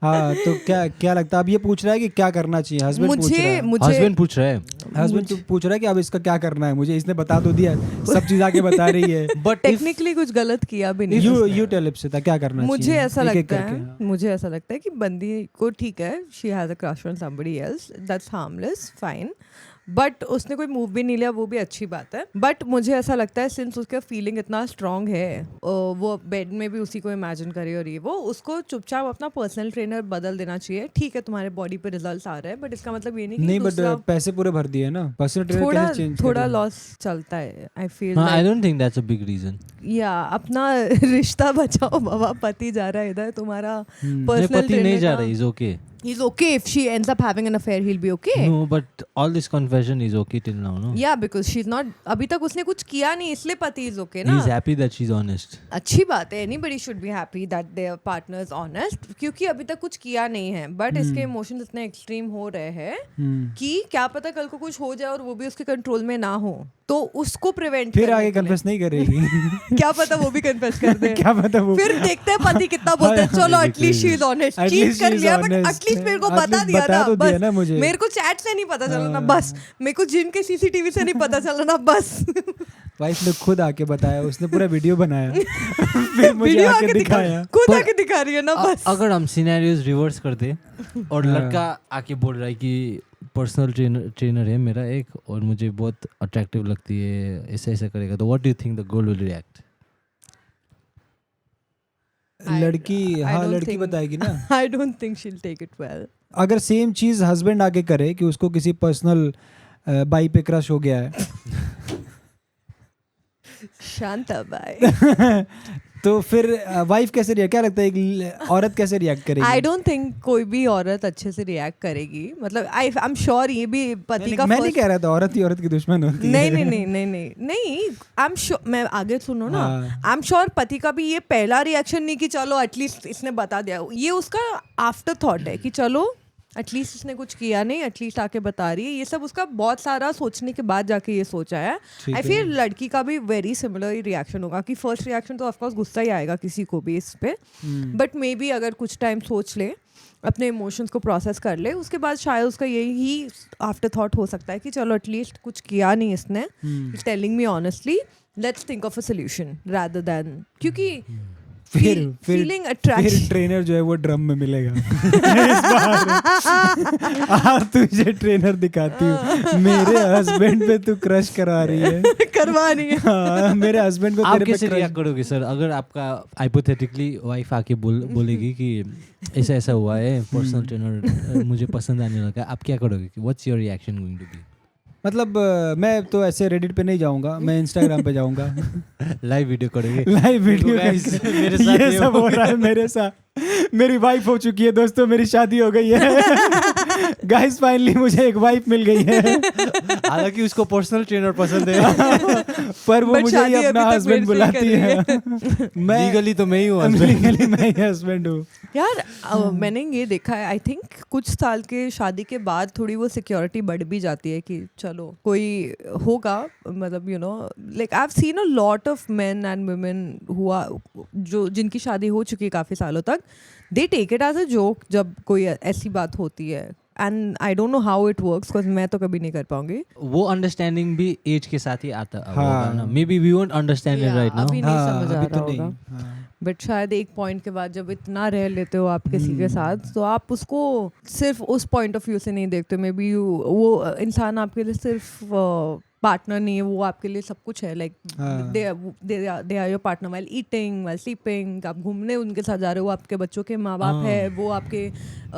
हाँ, तो क्या लगता है, अब ये पूछ रहा है कि क्या करना चाहिए, हस्बैंड पूछ रहा है। मुझे हस्बैंड पूछ रहा है हस्बैंड पूछ रहा है कि अब इसका क्या करना है, मुझे इसने बता तो दिया, सब चीज आके बता रही है। बट टेक्निकली कुछ गलत किया भी नहीं। यू टेल इप्सिता क्या करना चाहिए। मुझे ऐसा एक-एक लगता करके, है हाँ। मुझे ऐसा लगता है कि बंदी को ठीक है, she has a crush on somebody else, that's harmless, fine, but उसने कोई मूव भी नहीं लिया, वो भी अच्छी बात है। बट मुझे ऐसा लगता है सिंस उसका फीलिंग इतना स्ट्रांग है, वो बेड में भी उसी को इमेजिन करे और ये वो, उसको चुपचाप अपना पर्सनल ट्रेनर बदल देना चाहिए। ठीक है तुम्हारे बॉडी पे रिजल्ट्स आ रहे हैं, बट इसका मतलब ये नहीं कि नहीं, दूसरा बट पैसे पूरे भर दिए ना, पर्सनल ट्रेनर थोड़ा कैसे चेंज थोड़ा लॉस चलता है। I feel I don't think that's a big reason. या अपना रिश्ता बचाओ बाबा, पति जा रहा है इधर, तुम्हारा पर्सनल पति नहीं जा रहा, is okay. He's okay if she ends up having an affair, he'll be okay. No, but all this confession is okay till now, no? Yeah, because she's not, अभी तक उसने कुछ किया नहीं, इसलिए पति is okay ना। He's happy that she's honest. अच्छी बात है, anybody should be happy that their partner is honest, क्योंकि अभी तक कुछ किया नहीं है, but इसके इमोशंस इतने एक्सट्रीम हो रहे हैं कि क्या पता कल को कुछ हो जाए और वो भी उसके कंट्रोल में ना हो, तो उसको प्रिवेंट फिर आगे कन्फेस नहीं करेगी। क्या पता वो भी कन्फेस कर दे। क्या पता वो फिर देखते हैं पति कितना बोलते हैं। चलो at least she is honest, At cheat least कर she is लिया, बट honest. एटलीस्ट मेरे को At बता least दिया बता ना, तो दिया बस ना मुझे। मेरे को चैट से नहीं पता चला ना, बस मेरे को जिम के सीसीटीवी से नहीं पता चला ना, बस वाइफ ने खुद आके बताया, उसने पूरा वीडियो बनाया, फिर मुझे वीडियो आके दिखाया। खुद आके दिखा रही है ना, बस। अगर हम सिनेरियोज रिवर्स कर दे और लड़का आके बोल रहा है कि पर्सनल ट्रेनर है मेरा एक और मुझे बहुत अट्रैक्टिव लगती है, ऐसा ऐसा करेगा, तो what do you think the girl will react? लड़की, हाँ don't लड़की think- बताएगी ना। I don't think she'll take it well. अगर सेम चीज हस्बैंड आके करे कि उसको किसी पर्सनल बाई पे क्रश हो गया है, शांता बाई। तो फिर वाइफ कैसे रिएक्ट, क्या लगता है एक औरत कैसे रिएक्ट करेगी? आई डोंट थिंक कोई भी औरत अच्छे से रिएक्ट करेगी, मतलब आई एम श्योर ये भी पति का मैं नहीं कह रहा था औरत ही औरत की दुश्मन होती है। नहीं, आई एम श्योर, मैं आगे सुनो ना, हाँ। आई एम श्योर पति का भी ये पहला रिएक्शन नहीं कि चलो एटलीस्ट इसने बता दिया, ये उसका आफ्टर थॉट है कि चलो एटलीस्ट इसने कुछ किया नहीं, एटलीस्ट आके बता रही है। ये सब उसका बहुत सारा सोचने के बाद जाके ये सोचा है। आई फील लड़की का भी वेरी सिमिलर ही रिएक्शन होगा कि फर्स्ट रिएक्शन तो ऑफकोर्स गुस्सा ही आएगा किसी को भी इस पे, बट मे बी अगर कुछ टाइम सोच ले, अपने इमोशंस को प्रोसेस कर ले, उसके बाद शायद उसका यही आफ्टर थॉट हो सकता है कि चलो एटलीस्ट कुछ किया नहीं इसने, telling me honestly, let's think of a solution rather than, क्योंकि फीलिंग अट्रैक्शन। फिर ट्रेनर जो है वो ड्रम में मिलेगा। इस बार तुझे ट्रेनर दिखाती हूँ, मेरे हस्बैंड पे तू क्रश करा रही है। करवा नहीं है। हाँ, मेरे हस्बैंड को आप तेरे पे कैसे क्रश। रिएक्ट करोगे सर अगर आपका हाइपोथेटिकली वाइफ आके बोलेगी कि ऐसा ऐसा हुआ है, पर्सनल ट्रेनर मुझे पसंद आने लगा, आप क्या करोगे? What's your reaction going to be? मतलब मैं तो ऐसे रेडिट पे नहीं जाऊंगा, मैं इंस्टाग्राम पे जाऊंगा। लाइव वीडियो करोगे? लाइव वीडियो guys, मेरे साथ ये सब हो रहा है मेरे साथ। मेरी वाइफ हो चुकी है दोस्तों, मेरी शादी हो गई है। गाइस फाइनली मुझे एक वाइफ मिल गई है हालांकि उसको पर्सनल ट्रेनर पसंद है पर वो But मुझे ही शादी अपना अभी तक हस्बैंड मेरे से ही बुलाती कर है मैं लीगली तो मैं ही हूँ husband। लीगली मैं ही हस्बैंड हूँ यार मैंने ये देखा है, आई थिंक कुछ साल के शादी के बाद थोड़ी वो सिक्योरिटी बढ़ भी जाती है कि चलो कोई होगा, मतलब you know like I have seen a lot of main and women हुआ जो जिनकी शादी हो चुकी है काफ़ी सालों तक, they take it as a joke जब कोई ऐसी बात होती है, and I don't know how it works because मैं तो कभी नहीं कर पाऊंगी। वो अंडरस्टैंडिंग भी एज के साथ ही आता हाँ। होगा ना, maybe we won't understand it right now. अभी नहीं समझ आ अभी रहा तो नहीं होगा, हाँ। बट शायद एक पॉइंट के बाद जब इतना रह लेते हो आप किसी के साथ, तो आप उसको सिर्फ उस पॉइंट ऑफ व्यू से नहीं देखते, मे बी वो इंसान आपके लिए सिर्फ पार्टनर नहीं है, वो आपके लिए सब कुछ है, like they are your partner while eating, while sleeping, आप घूमने उनके साथ जा रहे हो, वो आपके बच्चों के माँ बाप है, वो आपके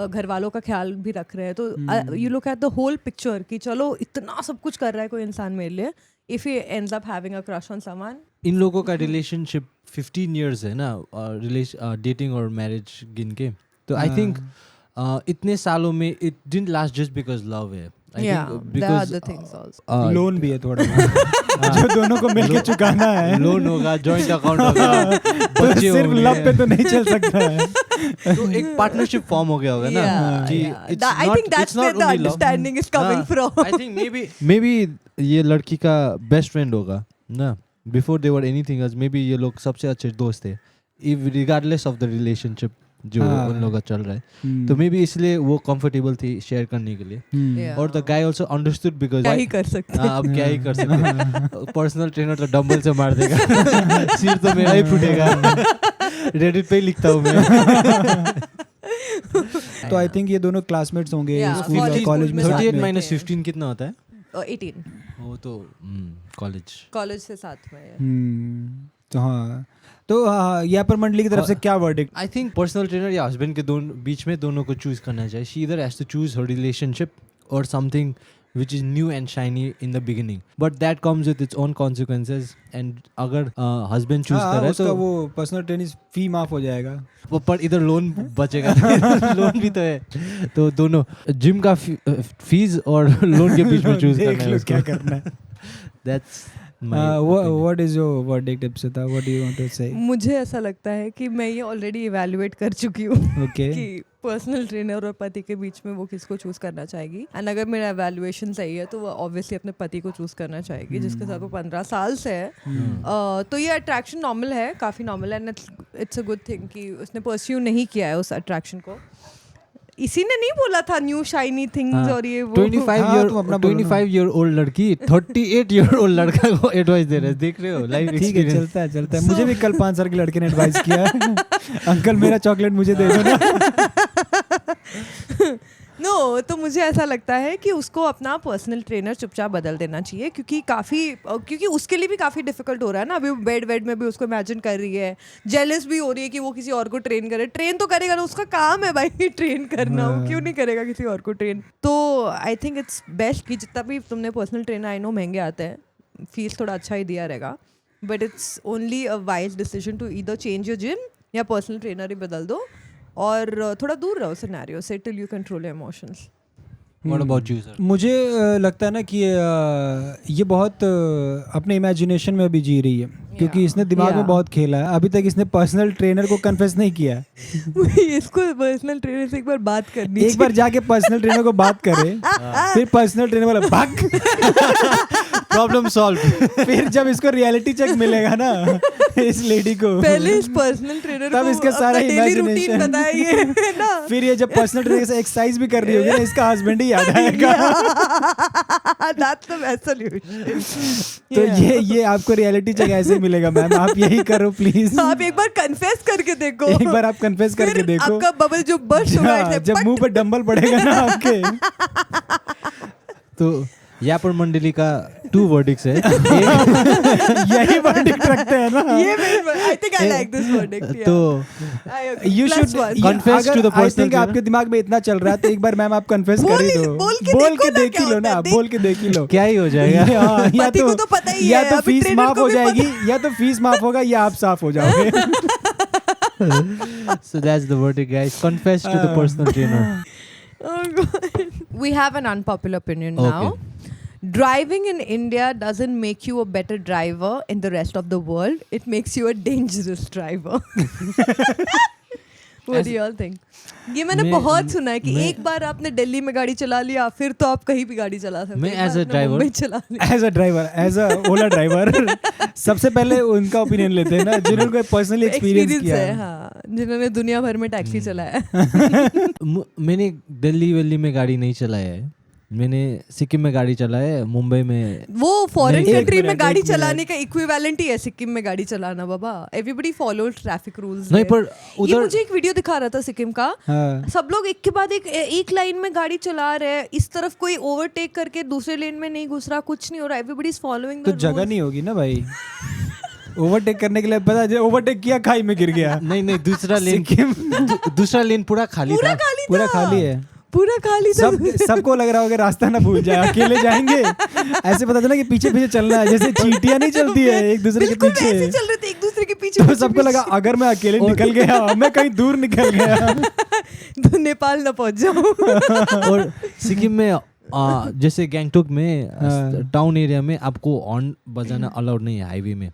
घर वालों का ख्याल भी रख रहे हैं, तो you look at the whole picture कि चलो इतना सब कुछ कर रहा है कोई इंसान मेरे लिए, if he ends up having a crush on someone. इन लोगों का रिलेशनशिप 15 years है ना, डेटिंग और मैरिज गिन के, तो आई थिंक इतने सालों में it didn't last just because love है। लोन भी है थोड़ा जो दोनों को मिलके चुकाना है, लोन होगा, जॉइंट अकाउंट होगा, तो बच्चे सिर्फ होंगे, लव पे तो नहीं चल सकता है तो एक पार्टनरशिप फॉर्म हो गया होगा ना कि I think that's where the understanding is coming from. I think may be ये लड़की का बेस्ट फ्रेंड होगा ना, before they were anything else, may be ये लोग सबसे अच्छे दोस्त थे, if regardless of the relationship जो उन लोगों का चल रहा है, तो मे बी इसलिए वो कंफर्टेबल थी शेयर करने के लिए, और the guy also understood because क्या ही कर सकते हैं। अब क्या ही कर सकते, पर्सनल ट्रेनर तो डंबल से मार देगा सिर तो मेरा ही फूटेगा, रेडिट पे ही लिखता हूँ मैं। तो आई थिंक ये दोनों क्लासमेट्स होंगे Yeah, स्कूल और college कॉलेज में में साथ 38 में। minus 15 कितना होता है? 18 वो तो कॉलेज से साथ में है। तो हाँ, तो हाँ, यहाँ पर मंडली की तरफ से क्या verdict? I think personal trainer या हस्बैंड के दोनों बीच में दोनों को चूज करना चाहिए। शी इधर has to choose her relationship और something which is new and shiny in the beginning, but that comes with its own consequences, and अगर husband choose कर रहा है उसका तो वो पर्सनल ट्रेनिंग फी माफ हो जाएगा, पर इधर लोन बचेगा लोन भी तो है, तो दोनों जिम का फीस और लोन के बीच में चूज देख करना है लो उसको। क्या करना है। That's my opinion. What is your verdict, Ipsita? What do you want to say? मुझे ऐसा लगता है कि मैं ये ऑलरेडी इवेल्युएट कर चुकी हूँ Okay. कि पर्सनल ट्रेनर और पति के बीच में वो किसको चूज करना चाहेगी, एंड अगर मेरा इवेल्युएशन सही है तो वो ऑब्वियसली अपने पति को चूज करना चाहेगी जिसके साथ वो 15 साल से है। तो ये अट्रैक्शन नॉर्मल है, काफ़ी नॉर्मल है, and it's a good thing कि उसने परस्यू नहीं किया है उस अट्रैक्शन को। इसी ने नहीं बोला था न्यू शाइनी थिंग्स और ये वो 25 year old लड़की 38 year old लड़का को एडवाइस दे रहे हैं, देख रहे हो लाइफ ठीक है, चलता है। मुझे भी कल 5 साल के लड़के ने एडवाइस किया अंकल मेरा चॉकलेट मुझे दे दो ना। नो तो मुझे ऐसा लगता है कि उसको अपना पर्सनल ट्रेनर चुपचाप बदल देना चाहिए, क्योंकि उसके लिए भी काफ़ी डिफिकल्ट हो रहा है ना, अभी बेड में भी उसको इमेजिन कर रही है, जेलस भी हो रही है कि वो किसी और को ट्रेन करे। ट्रेन तो करेगा ना, उसका काम है भाई ट्रेन करना, वो क्यों नहीं करेगा किसी और को ट्रेन। तो आई थिंक इट्स बेस्ट कि जितना भी तुमने पर्सनल ट्रेनर, आई नो महंगे आते हैं, फीस थोड़ा अच्छा ही दिया रहेगा, but it's only a wise decision to either change your gym या पर्सनल ट्रेनर ही बदल दो और थोड़ा दूर रहो सिनेरियो से till you control your emotions. What about you, sir? मुझे लगता है ना कि ये बहुत अपने इमेजिनेशन में अभी जी रही है, क्योंकि इसने दिमाग में बहुत खेला है। अभी तक इसने पर्सनल ट्रेनर को कन्फेस नहीं किया है। इसको पर्सनल ट्रेनर से एक बार बात करनी एक बार जाके पर्सनल ट्रेनर को बात करे, फिर पर्सनल ट्रेनर वाला भाग प्रॉब्लम सॉल्व। फिर जब इसको रियलिटी चेक मिलेगा ना इस लेडी को, पहले इस पर्सनल ट्रेनर तब को इसका सारा डेली रूटीन इमेजिनेशन बताइए ना, फिर ये जब पर्सनल ट्रेनर से एक्सरसाइज भी कर रही होगी ना, इसका हस्बैंड ही याद आएगा। That's the best solution. तो ये आपको रियलिटी चेक ऐसे ही मिलेगा मैम, आप यही करो प्लीज। आप एक बार कन्फेस करके देखो, एक बार आप कन्फेस करके फिर देखो, आपका बबल जो बर्स्ट होगा ऐसे जब मुंह पर डंबल पड़ेगा ना आपके। तो यहाँ पर मंडली का 2 verdicts है। यही वर्डिक्ट रखते हैं ना। ये I think I like this verdict. तो you should confess to the personal trainer. आपके दिमाग में इतना चल रहा है तो एक बार मैम आप कन्फेस कर ही दो, बोल के देख ही लो ना, बोल के देख ही लो, क्या ही हो जाएगा। या पति को तो पता ही या है, तो अभी फीस ट्रेनर माफ को हो भी जाएगी, या तो फीस माफ होगा या आप साफ हो जाओगे। So that's the verdict, guys. Confess to the personal trainer. Oh God. We have an unpopular opinion now. Okay. Driving in India doesn't make you a better driver in the rest of the world. It makes you a dangerous driver. What do you all think? ये मैंने बहुत सुना है कि एक बार आपने दिल्ली में गाड़ी चला लिया फिर तो आप कहीं भी गाड़ी चला सकते हैं. मैं as a driver, as a Ola driver सबसे पहले उनका ओपिनियन लेते हैं ना जिन्होंने कोई पर्सनली एक्सपीरियंस किया है. हाँ, जिन्होंने दुनिया भर में टैक्सी चलाया है. मैंने दिल्ली वैली में गाड़ी नहीं चलाया है. मैंने सिक्किम में गाड़ी चलाया है, मुंबई में. वो फॉरेन नहीं, कंट्री एक में मिनट, गाड़ी एक चलाने का इक्विवेलेंट ही है सिक्किम में गाड़ी चलाना बाबा. Everybody follows traffic rules. नहीं पर ये उधर मुझे एक वीडियो दिखा रहा था सिक्किम का. हाँ. सब लोग एक के बाद एक लाइन में गाड़ी चला रहे हैं. इस तरफ कोई ओवरटेक करके दूसरे लेन में नहीं घुस रहा, कुछ नहीं हो रहा. एवरीबॉडी इज फॉलोइंग तो जगह नहीं होगी ना भाई ओवरटेक करने के लिए. पता है ओवरटेक किया खाई में गिर गया. नहीं दूसरा लेन दूसरा लेन पूरा खाली था. पूरा खाली है. पूरा खाली था. सबको लग रहा होगा रास्ता ना भूल जाए, अकेले जाएंगे. ऐसे पता चला कि पीछे पीछे चलना है जैसे चींटियां नहीं चलती है एक दूसरे के बिल्कुल पीछे. ऐसे चल रहे थे एक दूसरे के पीछे. तो सबको लगा अगर मैं अकेले निकल गया मैं कहीं दूर निकल गया तो नेपाल ना पहुंच जाऊं. और सिक्किम में जैसे गैंगटोक में टाउन एरिया में आपको हॉर्न बजाना अलाउड नहीं है हाईवे में.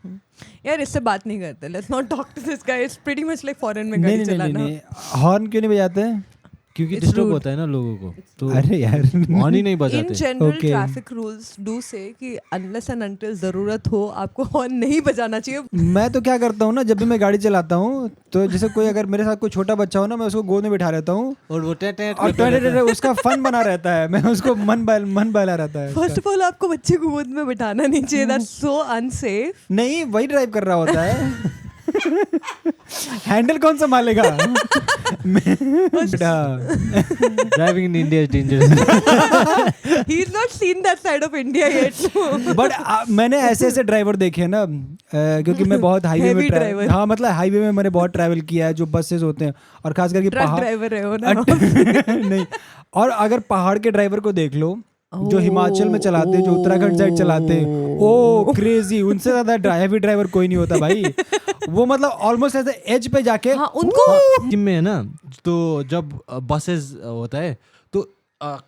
यार इससे बात नहीं करते. Let's not talk to this guy. It's pretty much like foreign में नहीं गाड़ी नहीं चलाना. नहीं हॉर्न क्यों नहीं बजाते हैं? क्योंकि It's डिस्टर्ब rude. होता है ना लोगों को. तो अरे यार हॉर्न ही नहीं इन बजाते. General Okay. Traffic rules do से कि अनलेस एंड अनटिल जरूरत हो आपको हॉर्न नहीं बजाना चाहिए. मैं तो क्या करता हूँ ना जब भी मैं गाड़ी चलाता हूँ तो जैसे कोई अगर मेरे साथ कोई छोटा बच्चा हो ना मैं उसको गोद में बिठा रहता हूँ और वो टेट और उसका फन बना रहता है. मैं उसको मन बहला रहता है फर्स्ट ऑफ ऑल आपको बच्चे को गोद में बिठाना नहीं चाहिए. That's so unsafe. नहीं वही ड्राइव कर रहा होता है. हैंडल कौन संभालेगा? Driving in India is dangerous. He is not seen that side of India yet. But मैंने ऐसे ड्राइवर देखे हैं ना क्योंकि मैं बहुत हाईवे Heavy में driver. हाँ मतलब हाईवे में मैंने बहुत ट्रैवल किया है जो बसेस होते हैं और खास करके ट्रक पहाड़ ड्राइवर है हो ना. नहीं और अगर पहाड़ के ड्राइवर को देख लो जो हिमाचल में चलाते जो उत्तराखंड साइड चलाते ओ क्रेजी. उनसे ज्यादा हैवी ड्राइवर कोई नहीं होता भाई. वो मतलब ऑलमोस्ट ऐसे एज पे जाके हाँ उनको सिक्किम में है ना तो जब बसेस होता है तो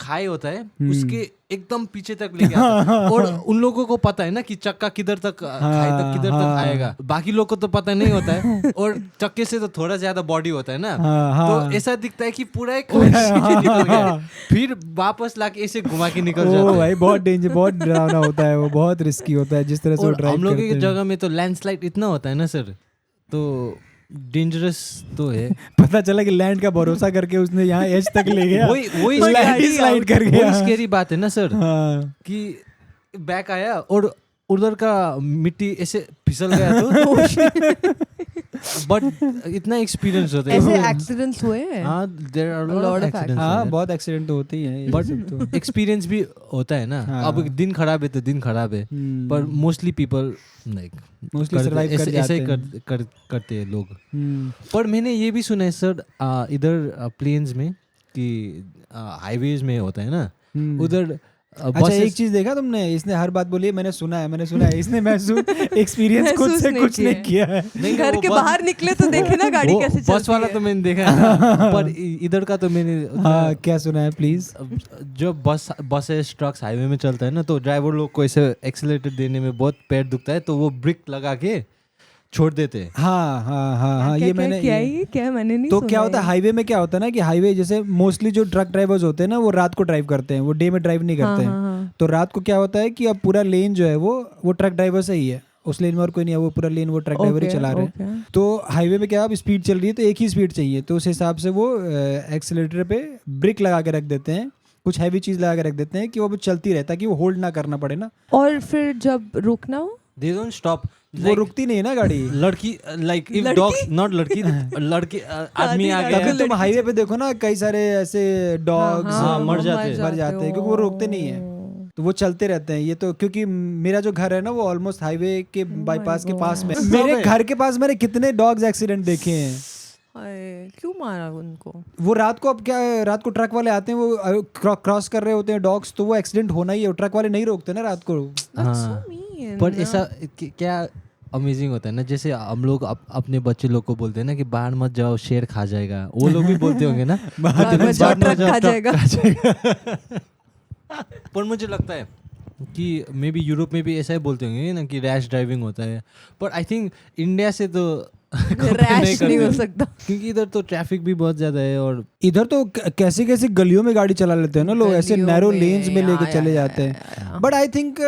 खाई होता है उसके एकदम पीछे तक लेके आता है. और उन लोगों को पता है ना कि चक्का किधर तक खाई तक किधर तक आएगा. बाकी लोग को तो पता नहीं होता है. और चक्के से तो थोड़ा ज्यादा बॉडी होता है ना. तो ऐसा दिखता है कि पूरा एक निकल गया फिर वापस लाके ऐसे घुमा के निकल जाता है. भाई बहुत डेंजर बहुत डरावना होता है. वो बहुत रिस्की होता है जिस तरह से वो और ड्राइव हम लोग करते की हैं. जगह में तो लैंडस्लाइड इतना होता है ना सर. तो डेंजरस तो है. पता चला कि लैंड का भरोसा करके उसने यहाँ एज तक ले गया. वही स्लाइड कर गया. वही स्कैरी बात है ना सर हाँ. कि बैक आया और उधर का मिट्टी ऐसे फिसल गया तो बट इतना एक्सपीरियंस होता है. ऐसे एक्सीडेंट्स हुए हैं. हाँ there are lot lot of of accidents. हाँ बहुत एक्सीडेंट तो होते ही हैं. बट एक्सपीरियंस भी होता है ना. हाँ. अब दिन खराब है तो दिन खराब है पर mostly people like mostly survive कर ऐसे ही जाते हैं. करते हैं लोग. पर मैंने ये भी सुना है सर इधर प्लेन्स में कि हाईवेज में होता है ना उधर अच्छा एक चीज देखा तुमने इसने हर बात बोली है मैंने सुना है इसने महसूस एक्सपीरियंस खुद से कुछ नहीं किया है. घर के बाहर निकले तो देखे ना गाड़ी कैसे चलती है. बस वाला तो मैंने देखा है पर इधर का तो मैंने हाँ क्या सुना है प्लीज. जब बसेस ट्रक्स हाईवे में चलता है ना तो ड्राइवर लोग को ऐसे एक्सीलरेटर देने में बहुत पैर दुखता है तो वो ब्रेक लगा के छोड़ देते हैं. हाँ ये मैंने क्या मैंने नहीं तो सुना क्या होता है हाईवे में क्या होता है ना कि हाईवे जैसे मोस्टली जो ट्रक ड्राइवर्स होते हैं ना वो रात को ड्राइव करते हैं. वो डे में ड्राइव नहीं करते हैं. तो रात को क्या होता है कि अब पूरा लेन जो है वो ट्रक ड्राइवर से ही है. उस लेन में और कोई नहीं है. वो पूरा लेन वो ट्रक ड्राइवर ही चला रहे हैं. तो हाईवे में क्या अब स्पीड चल रही है तो एक ही स्पीड चाहिए तो उस हिसाब से वो एक्सीलरेटर पे ब्रेक लगा के रख देते हैं. कुछ हैवी चीज लगा के रख देते हैं कि वो चलती रहे ताकि वो होल्ड ना करना पड़े ना. और फिर जब रुकना हो They don't stop. वो रुकती नहीं है ना गाड़ी. लड़की लाइक इफ डॉग्स नॉट लड़की लड़के आदमी आ गया कभी तुम हाईवे पे देखो ना कई सारे ऐसे डॉग्स मर जाते हैं क्योंकि वो रोकते नहीं है. तो वो चलते रहते हैं. ये तो क्योंकि मेरा जो घर है ना वो ऑलमोस्ट हाईवे के बाईपास के पास में. मेरे घर के पास मैंने कितने डॉग्स एक्सीडेंट देखे हैं. क्यों मारा उनको? वो रात को अब क्या रात को ट्रक वाले आते हैं वो क्रॉस कर रहे होते हैं डॉग्स तो वो एक्सीडेंट होना ही है. ट्रक वाले नहीं रोकते ना रात को. हाँ पर ऐसा क्या अमेजिंग होता है ना, जैसे हम लोग अपने बच्चे लोग को बोलते हैं ना कि बाहर मत जाओ शेर खा जाएगा, वो लोग भी बोलते होंगे ना बाहर मत जाओ ट्रक खा जाएगा। पर मुझे लगता है कि मे बी यूरोप में भी ऐसा ही बोलते होंगे ना कि रैश ड्राइविंग होता है, पर आई थिंक इंडिया से तो रैश नहीं हो सकता, क्योंकि इधर तो ट्रैफिक भी बहुत ज्यादा है और इधर तो कैसे कैसे गलियों में गाड़ी चला लेते हैं ना लोग, ऐसे गलियों नैरो में, लेन्स में लेके चले जाते हैं। बट आई थिंक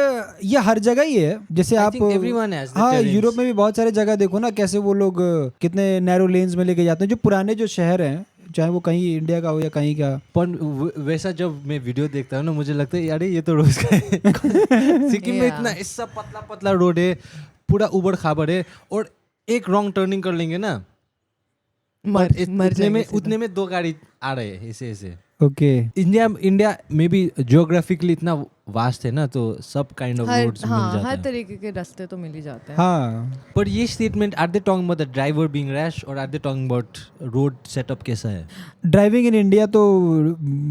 ये हर जगह ही है, जैसे I आप think everyone has the हाँ terrains. यूरोप में भी बहुत सारे जगह देखो ना कैसे वो लोग कितने नैरो लेन्स में लेके जाते हैं, जो पुराने जो शहर हैं चाहे वो कहीं इंडिया का हो या कहीं का। पर वैसा जब मैं वीडियो देखता हूँ ना मुझे लगता है यार ये तो रोज का है। सिक्किम में इतना ऐसा पतला पतला रोड है, पूरा उबड़ खाबड़ है, और एक रॉन्ग टर्निंग कर लेंगे ना उतने में 2 गाड़ी आ रहे हैं ऐसे ऐसे। ओके इंडिया में भी जियोग्राफिकली इतना वास्ट है ना, तो सब काइंड ऑफ रोड्स मिल जाते हर हैं। तरीके के रास्ते तो मिल ही जाते हैं। हाँ पर ये statement are they talking about the driver being rash और are they talking about road setup कैसा है? ड्राइविंग इन इंडिया तो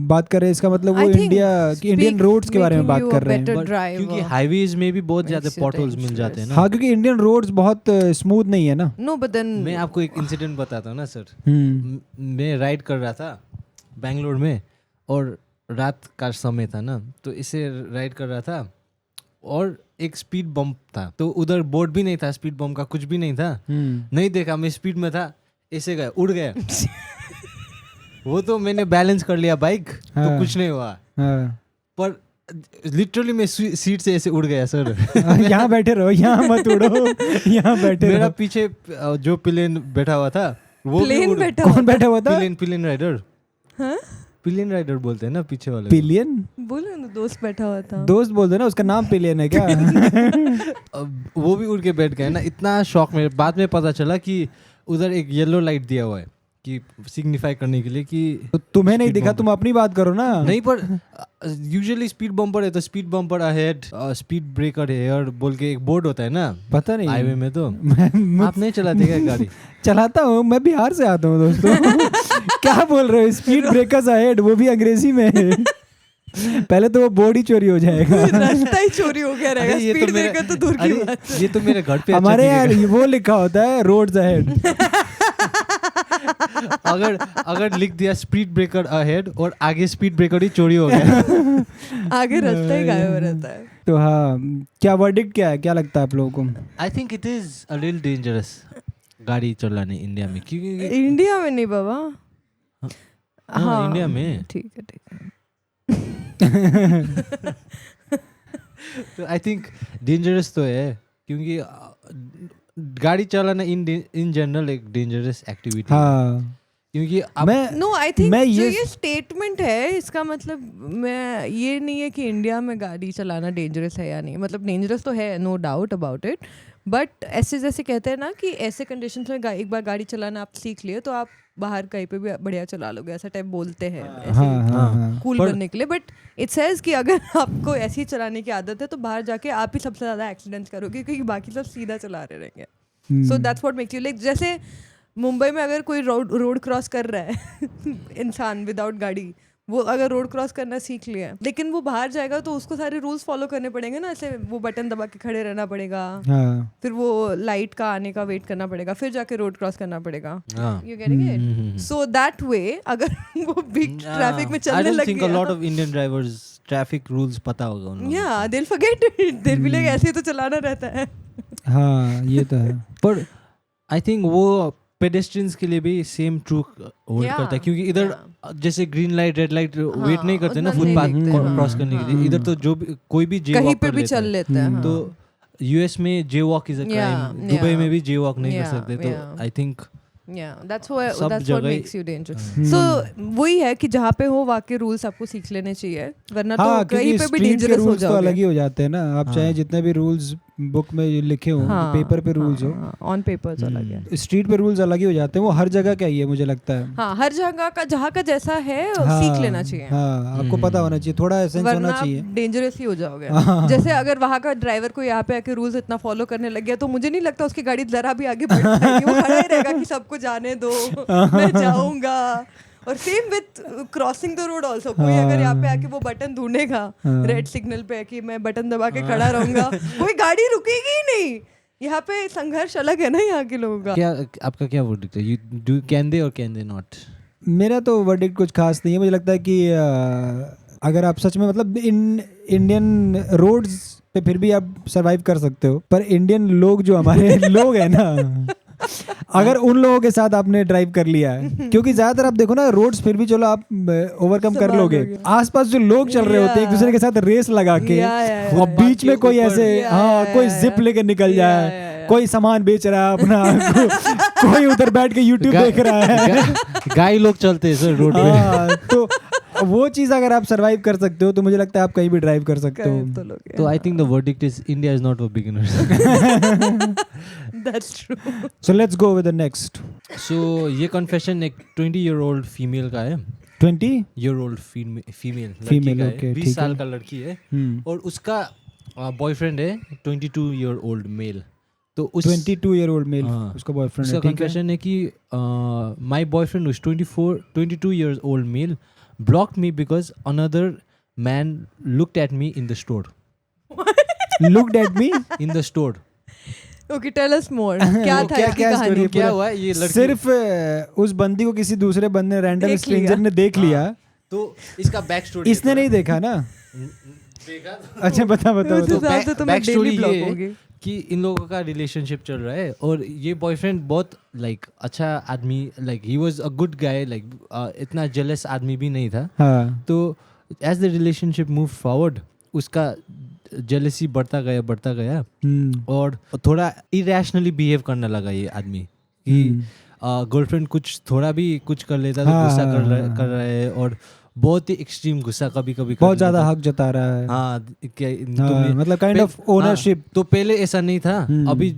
बात कर रहे हैं, इसका मतलब वो I think इंडिया की इंडियन रोड्स के बारे में बात कर रहे हैं। better But driver क्योंकि हाईवेज में भी बहुत ज्यादा makes it potholes mill dangerous. जाते हैं ना। हाँ क्योंकि इंडियन रोड्स बहुत स्मूथ नहीं है ना। नो बट देन मैं आपको एक इंसिडेंट बताता हूँ ना सर। मैं राइड कर रहा था बैंगलोर में और रात का समय था ना, तो इसे राइड कर रहा था और एक स्पीड बम्प था, तो उधर बोर्ड भी नहीं था स्पीड बम्प का, कुछ भी नहीं था। नहीं देखा, मैं स्पीड में था, ऐसे गया, उड़ गया। वो तो मैंने बैलेंस कर लिया बाइक, तो हाँ। कुछ नहीं हुआ, हाँ। पर लिटरली मैं सीट से ऐसे उड़ गया सर। यहाँ बैठे रहो, यहाँ मत उड़ो, यहाँ बैठे मेरा रहो। पीछे जो प्लेन बैठा हुआ था वो भी प्लेन उड़- बैठा कौन बैठा हुआ था? Pillion rider. हाँ? प्लेन राइडर बोलते हैं ना पीछे वाले को। पिलियन बोलो ना, दोस्त बैठा हुआ था। दोस्त बोल दो ना, उसका नाम पिलियन है क्या? अब वो भी उड़ के बैठ गए ना, इतना शौक में। बाद में पता चला कि उधर एक येलो लाइट दिया हुआ है कि सिग्निफाई करने के लिए कि तो तुम्हें नहीं Speed दिखा, bumper. तुम अपनी बात करो ना। नहीं, पर यूजुअली स्पीड बम्पर है तो speed bumper ahead, speed breaker here बोल के एक बोर्ड होता है ना पता नहीं हाईवे में। तो मैं आप नहीं चलाते क्या गाड़ी? चलाता हूँ, मैं बिहार से आता हूँ दोस्तों। क्या बोल रहे हो? स्पीड ब्रेकर्स अहेड, वो भी अंग्रेजी में। पहले तो वो बोर्ड ही चोरी हो जाएगा। रास्ता ही चोरी हो गया रहेगा, अरे ये स्पीड तो मेरा- ब्रेकर तो दूर की अरे बात है। ये तो मेरे घर पे हमारे अच्छा यहाँ दिखेगा। वो लिखा होता है रोड्स अहेड। अगर लिख दिया स्पीड ब्रेकर अहेड और आगे स्पीड ब्रेकर ही चोरी हो गया। आगे रास्ता ही गायब रहता है। तो हाँ, क्या वर्डिक्ट क्या है, क्या लगता है आप लोगों को? I think it is a little dangerous गाड़ी चलाने इंडिया में, क्योंकि इंडिया में नहीं बाबा। हाँ, इंडिया में। ठीक है ठीक है। तो आई थिंक डेंजरस तो है, क्योंकि गाड़ी चलाना इन जनरल एक डेंजरस एक्टिविटी है। हाँ क्योंकि आप मैं नो आई थिंक मैं जो ये- ये स्टेटमेंट है इसका मतलब मैं ये नहीं है कि इंडिया में गाड़ी चलाना डेंजरस है या नहीं, मतलब डेंजरस तो है, no doubt about it, but ऐसे जैसे कहते हैं ना कि ऐसे कंडीशंस में एक बार गाड़ी चलाना आप सीख लिए तो आप बाहर कहीं पे भी बढ़िया चला लोगे, ऐसा टाइप बोलते हैं हाँ ऐसे हाँ हाँ कूल पर- बनने के लिए। बट इट सेज कि अगर आपको ऐसी चलाने की आदत है तो बाहर जाके आप ही सबसे ज़्यादा एक्सीडेंट्स करोगे क्योंकि बाकी सब सीधा चला रहे रहेंगे। So that's what makes you like, जैसे मुंबई में अगर कोई रोड क्रॉस कर रहा है इंसान विदाउट गाड़ी, वो अगर रोड क्रॉस करना सीख लिया लेकिन वो बाहर जाएगा तो उसको सारे रूल्स फॉलो करने पड़ेंगे ना, ऐसे वो बटन दबा के खड़े रहना पड़ेगा, हाँ फिर वो लाइट का आने का वेट करना पड़ेगा, फिर जाके रोड क्रॉस करना पड़ेगा। हाँ। You getting it? So that way अगर वो बिग ट्रैफिक में I चलने don't लग think a lot गया, of Indian drivers traffic rules पता होगा उनको। या they will forget it, they will be like ऐसे ही तो चलाना रहता है। हाँ ये तो है। पर आई थिंक वो पेडेस्ट्रियंस के लिए भी सेम ट्रू होल्ड Yeah, करता है, क्योंकि इधर जैसे green light red light weight नहीं करते ना उतना नहीं फुटपाथ देखते, हाँ, क्रॉस करने के लिए। इधर तो जो भी कोई भी जे कहीं वॉक पे कर भी लेता चल है। लेते हैं। तो यूएस में jaywalk is a Yeah, crime, Dubai yeah. में भी जे वॉक नहीं कर Yeah, सकते। तो yeah. I think Yeah, that's what सब what जगह ही- makes you dangerous. So वही है कि जहाँ पे हो वहाँ के रूल्स आपको सीख लेने चाहिए, वरना हाँ तो कहीं क्योंकि पे भी स्ट्रीट के डेंजरस हो रूल्स तो अलग जाओगे। ही हो जाते हैं ना। आप चाहे जितने भी रूल्स बुक में लिखे हो, पेपर पे रूल्स हो, ऑन पेपर्स अलग है। स्ट्रीट पे रूल्स अलग ही हो जाते हैं। वो हर जगह का ही है मुझे लगता है। हाँ, हर जगह का जहाँ का जैसा है हाँ, सीख लेना चाहिए, हाँ आपको पता होना चाहिए, थोड़ा एसेंस होना वरना चाहिए। डेंजरस ही हो जाओगे। जैसे अगर वहाँ का ड्राइवर को यहाँ पे आके रूल्स इतना फॉलो करने लग गया तो मुझे नहीं लगता उसकी गाड़ी जरा भी आगे बढ़ पाएगी, वो खड़ा ही रहेगा कि सबको जाने दो, मैं जाऊंगा। और same with crossing the road also, कोई अगर यहाँ पे आके वो बटन ढूंढेगा रेड सिग्नल पे कि मैं बटन दबा के खड़ा रहूंगा, कोई गाड़ी रुकेगी ही नहीं। यहाँ पे संघर्ष अलग है ना यहाँ के लोगों का। क्या आपका क्या वर्डिक्ट है? यू डू कैन दे और कैन दे नॉट? मेरा तो वर्डिक्ट कुछ खास नहीं है। मुझे लगता है कि अगर आप सच में मतलब इंडियन रोड्स पे फिर भी आप सरवाइव कर सकते हो, पर इंडियन लोग जो हमारे लोग हैं ना, अगर उन लोगों के साथ आपने ड्राइव कर लिया है, क्योंकि ज्यादातर आप देखो ना रोड्स फिर भी चलो आप ओवरकम कर लोगे, आसपास जो लोग चल रहे होते हैं एक दूसरे के साथ रेस लगा के, और बीच में कोई ऐसे कोई जिप लेके निकल जाए, कोई सामान बेच रहा है अपना, कोई उधर बैठ के यूट्यूब देख रहा है, गाय लोग चलते हैं सर रोड पे। तो वो चीज अगर आप सरवाइव कर सकते हो तो मुझे लगता है आप कहीं भी ड्राइव कर सकते हो। तो I think the verdict is India is not for beginners. That's true. So let's go with the next. सो ये कन्फेशन एक 20-year-old फीमेल का है। 20-year-old फीमेल female, okay, 20 ठीक साल है। का लड़की है और उसका बॉयफ्रेंड है 22-year-old मेल। तो उस 22-year-old मेल हाँ, उसका बॉयफ्रेंड उसका है, ठीक है। कन्फेशन है कि my boyfriend was 22 years old male blocked me because another man looked at me in the store. Looked at me? In the store. Okay, tell us more. क्या था इसकी क्या कहानी? story? क्या हुआ ये लड़की सिर्फ उस बंदी को किसी दूसरे बंदे रैंडम देख स्ट्रेंजर लिया। ने देख लिया, तो इसका बैक स्टोरी इसने नहीं देखा ना। देखा अच्छा बता उस तो हिसाब से तो मैं बैक स्टोरी daily block ये होगी। है कि इन लोगों का रिलेशनशिप चल रहा है और ये बॉयफ्रेंड बहुत लाइक अच्छा आदमी, like he was a good guy, like इतना जेलस आदमी भी नहीं था। हाँ तो as the relationship move forward उसका जेलसी बढ़ता गया और थोड़ा इरेशनली बिहेव करने लगा ये आदमी कि गर्लफ्रेंड कुछ थोड़ा भी कुछ कर लेता तो हाँ, गुस्सा हाँ, कर रहा है और बहुत ही एक्सट्रीम गुस्सा कभी कभी बहुत ज्यादा हक जता रहा है। हाँ हाँ, मतलब काइंड ऑफ ओनरशिप। तो पहले ऐसा नहीं था, अभी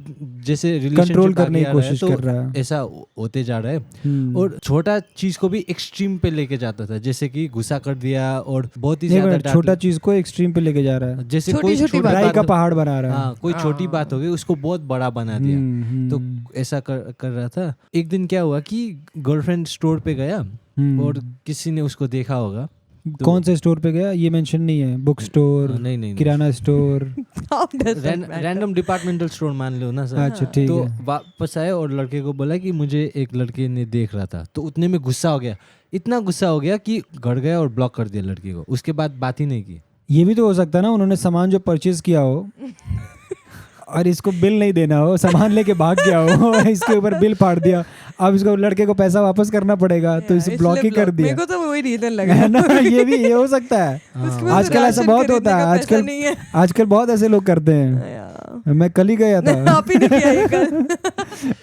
जैसे कंट्रोल करने की कोशिश कर रहा है, ऐसा होते जा रहा है और छोटा चीज को भी एक्सट्रीम पे लेके जाता था, जैसे कि गुस्सा कर दिया और बहुत ही ज्यादा छोटा चीज को एक्सट्रीम पे लेके जा रहा है, जैसे छोटी- कोई छोटी छोटी राई बात का पहाड़ बना रहा है। हाँ कोई छोटी बात हो गई उसको बहुत बड़ा बना दिया। तो ऐसा कर रहा था। एक दिन क्या हुआ कि गर्लफ्रेंड स्टोर पे गया और किसी ने उसको देखा होगा। कौन से स्टोर पे गया ये मेंशन नहीं है, बुक स्टोर, नहीं किराना स्टोर, रैंडम डिपार्टमेंटल स्टोर मान लो ना सर। अच्छा ठीक तो है। वापस आए और लड़के को बोला कि मुझे एक लड़के ने देख रहा था, तो उतने में गुस्सा हो गया, इतना गुस्सा हो गया कि घर गया और ब्लॉक कर दिया लड़की को, उसके बाद बात ही नहीं की। ये भी तो हो सकता है ना, उन्होंने सामान जो परचेज किया हो और इसको बिल नहीं देना हो, सामान लेके भाग गया हो, इसके ऊपर बिल फाड़ दिया, अब इसको लड़के को पैसा वापस करना पड़ेगा तो इसे ब्लॉक ही कर दिया। मेरे को तो वही रीजन लगा है ना, ये हो सकता है। आजकल ऐसा बहुत होता है, आजकल बहुत ऐसे लोग करते हैं। मैं कल ही गया था, आप ही ने किया ये कल।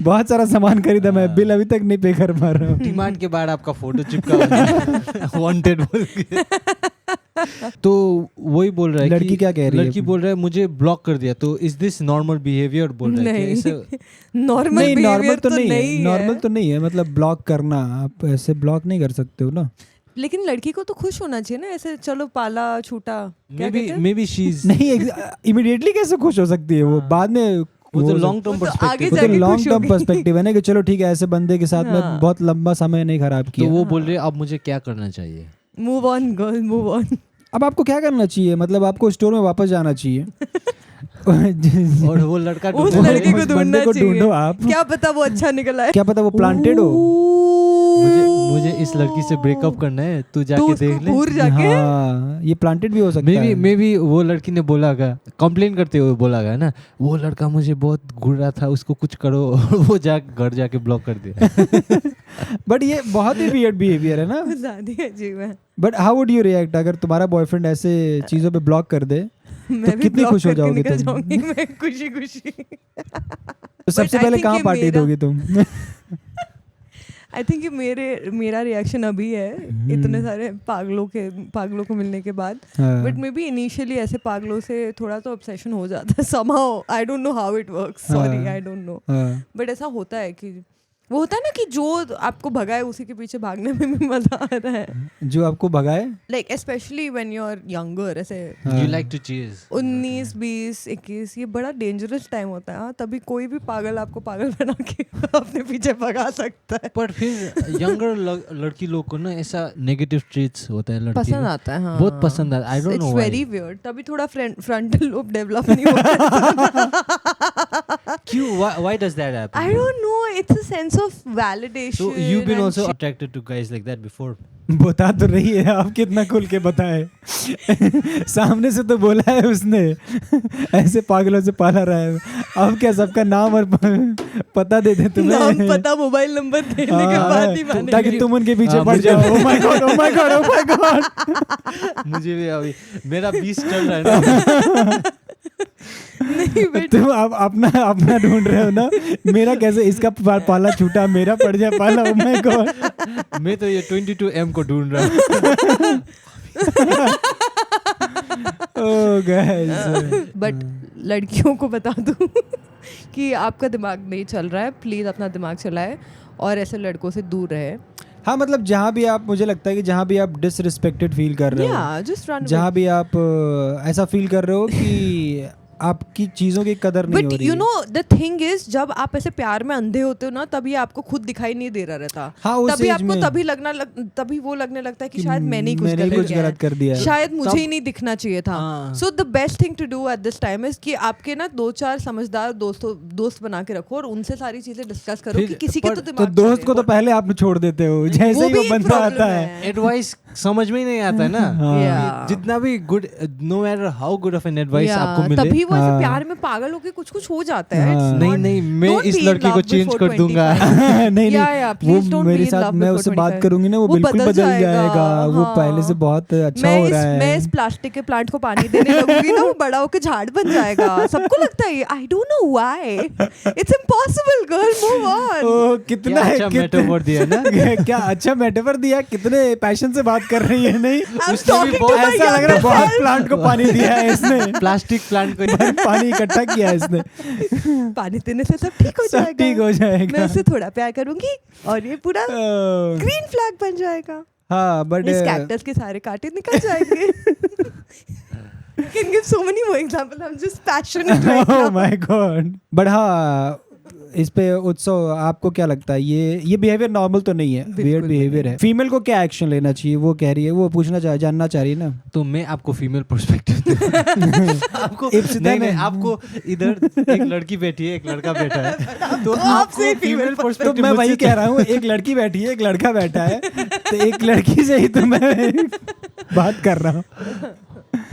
बहुत सारा सामान खरीदा मैं, बिल अभी तक नहीं पे कर पा रहा हूँ। डिमांड के बाद आपका फोटो चिपका वांटेड बोल के। तो वही बोल रहा है लड़की कि क्या कह रही है? लड़की बोल रहा है मुझे ब्लॉक कर दिया, तो इज दिस नॉर्मल बिहेवियर बोल रहा है कि ऐसे नॉर्मल नहीं, नॉर्मल तो नहीं है, है। नॉर्मल तो नहीं है, मतलब ब्लॉक करना, आप ऐसे ब्लॉक नहीं कर सकते हो ना। लेकिन लड़की को तो खुश होना चाहिए ना, ऐसे चलो पाला छूटा, क्या कहते हैं? मे बी शी इज नहीं इमीडिएटली कैसे खुश हो सकती है वो, बाद में वो तो लॉन्ग टर्म वो तो आगे पर्सपेक्टिव। वो तो जाके लॉन्ग खुश टर्म होगी। पर्सपेक्टिव है ना कि चलो ठीक है, ऐसे बंदे के साथ में हाँ। बहुत लंबा समय नहीं खराब तो किया। वो बोल रहे अब मुझे क्या करना चाहिए? Move on girl, move on. अब आपको क्या करना चाहिए, मतलब आपको स्टोर में वापस जाना चाहिए और वो लड़का उस ढूंढो। लड़की को उस बंदे ढूंढना को चाहिए। ढूंढो आप। क्या पता वो अच्छा निकला है। क्या पता वो प्लांटेड हो। मुझे इस लड़की से ब्रेकअप करना है, तू तू जाके उसको देख ले। घूर जाके हाँ, ये प्लांटेड भी हो सकता है। मे बी वो लड़की ने बोला गा, कंप्लेन करते हुए बोला गा ना, वो लड़का मुझे बहुत घूर रहा था, उसको कुछ करो। वो घर जाके ब्लॉक कर दिया। बट ये बहुत ही वियर्ड बिहेवियर है ना। ज्यादा ही अजीब है। But how would you react अगर तुम्हारा बॉयफ्रेंड ऐसे चीजों पे ब्लॉक कर दे? मैं भी कितनी block खुश हो करके जाओगे निकल तुम? जाऊंगी मैं खुशी खुशी। तो सबसे I पहले think कहाँ ये पार्टी मेरा- दोगी तुम? आई थिंक कि मेरा रिएक्शन अभी है इतने सारे पागलों को मिलने के बाद। हाँ। बट मे बी इनिशियली ऐसे पागलों से थोड़ा तो ऑब्सेशन हो जाता है somehow। I don't know how it works, sorry I don't no. हाँ। बट ऐसा होता है कि वो होता है ना कि जो आपको भगाए उसी के पीछे भागने में भी मजा आ रहा है। जो आपको भगाए, like specially when you are younger, ऐसे You like to cheers. 19, 20, 21, ये बड़ा डेंजरस टाइम होता है। हाँ, तभी कोई भी पागल आपको पागल बना के अपने पीछे भगा सकता है। पर फिर यंगर लड़की लोग को ना ऐसा नेगेटिव ट्रेट्स होता है लड़की पसंद में। आता है, हाँ। बहुत पसंद आता है। I don't know It's why. very weird। तभी थोड़ा फ्रंटल लोब डेवलप नहीं हुआ है। Why does that happen? I don't know. It's a sense of validation. So you've been and also shit. attracted to guys like that before? बता तो रही है, आप कितना खुल के बताए। सामने से तो बोला है उसने, ऐसे पागलों से पाला रहा है। अब क्या सबका नाम और पता दे दे तुम्हें? नाम पता मोबाइल नंबर देने के बाद ही मानेंगे। ताकि तुम उनके पीछे पड़ मुझे- जाओ। Oh my God, oh my God, oh my God। मुझे भी अभी मेरा 20 चल रहा है ना। नहीं बेटा, तुम अब अपना ढूंढ रहे हो ना, मेरा कैसे इसका पाला छूटा, मेरा पड़ जाए पाला। Oh my God। मैं तो ये 22M को ढूंढ रहा हूँ। Oh guys। बट लड़कियों को बता दूं कि आपका दिमाग नहीं चल रहा है, प्लीज अपना दिमाग चलाए और ऐसे लड़कों से दूर रहे। हाँ मतलब जहाँ भी आप, मुझे लगता है कि जहाँ भी आप डिसरिस्पेक्टेड फील कर रहे हो, Yeah, just run away. जहाँ भी आप ऐसा फील कर रहे हो कि आपकी चीजों की कदर नहीं हो बट रही यू है। नो द थिंग इज, जब आप ऐसे प्यार में अंधे होते हो ना, तभी आपको खुद दिखाई नहीं दे रहा रहता। हाँ, उस तभी age आपको में तभी वो लगने लगता है कि कि शायद मैंने ही कुछ मैंने गलत कुछ किया गलत कर दिया है, है। शायद मुझे तब- ही नहीं दिखना चाहिए था। हाँ। So the best thing to do at this time is कि आपके ना 2-4 समझदार दोस्त बना के रखो और उनसे सारी चीजें डिस्कस करो फिर- कि किसी के पर- तो तो दिमाग दोस्त को चले। तो पहले आप छोड़ देते हो, जैसे ही भी वो एक बंदा problem आता है। एडवाइस समझ में ही नहीं आता है ना। Yeah. जितना भी good, no matter how good of an advice Yeah, आपको मिले, तभी वो ऐसे हाँ। प्यार में पागल होके कुछ हो जाता है। It's हाँ। नहीं not- नहीं मैं Don't इस be in लड़की को love चेंज before कर दूंगा। 25. नहीं Yeah, नहीं, yeah, please वो don't मेरे be in साथ, love मैं before उससे बात 25. करूंगी ना, वो बिल्कुल बदल जाएगा। वो हाँ। पहले से बहुत अच्छा हो रहा मैं है। इस प्लास्टिक के प्लांट को पानी देने लगूंगी ना, वो बड़ा होकर झाड़ बन जाएगा। सबको लगता है I don't know why, it's impossible girl, move on. Oh कितना क्या अच्छा मेटाफोर दिया ना। क्या अच्छा मेटाफर दिया, कितने पैशन से बात कर रही है। नहीं I'm उसने भी talking to बहुत my ऐसा लग रहा है younger बहुत self. प्लांट को पानी दिया है इसने, प्लास्टिक प्लांट को पानी इकट्ठा किया है इसने। पानी देने से सब ठीक हो सब जाएगा। ठीक हो जाएगा। मैं उससे थोड़ा प्यार करूंगी और ये पूरा ओ, ग्रीन फ्लैग बन जाएगा। हाँ बट इस कैक्टस के सारे कांटे निकल जाएंगे। You can give so many more examples. I'm just passionate right oh now. My God. But हाँ, इस पे उत्सव आपको क्या लगता है, ये बिहेवियर नॉर्मल तो नहीं है, वियर्ड बिहेवियर है। फीमेल को क्या एक्शन लेना चाहिए, वो कह रही है, वो जानना चाह रही है ना। तो मैं आपको फीमेल पर्सपेक्टिव आपको इप्सिता नहीं ने- नहीं, आपको इधर एक लड़की बैठी है, एक लड़का बैठा है, तो आपसे आपको female फीमेल तो पर्सपेक्टिव मैं वही कह रहा हूँ, एक लड़की बैठी है, एक लड़का बैठा है, तो एक लड़की से ही तो मैं बात कर रहा हूँ।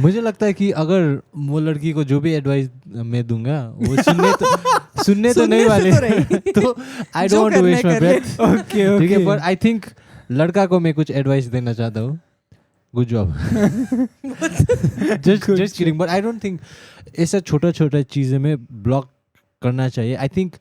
मुझे लगता है कि अगर वो लड़की को जो भी एडवाइस मैं दूंगा वो सुनने तो नहीं सुनने वाले, से तो रही। तो आई जो डोंट वांट टू करना वेस्ट माय कर ले। ब्रेथ। ओके ठीक है, ओके। पर आई थिंक लड़का को मैं कुछ एडवाइस देना चाहता हूँ। Good job. Just kidding, but I don't think ऐसा छोटा छोटा चीज़ें में ब्लॉक करना चाहिए। I think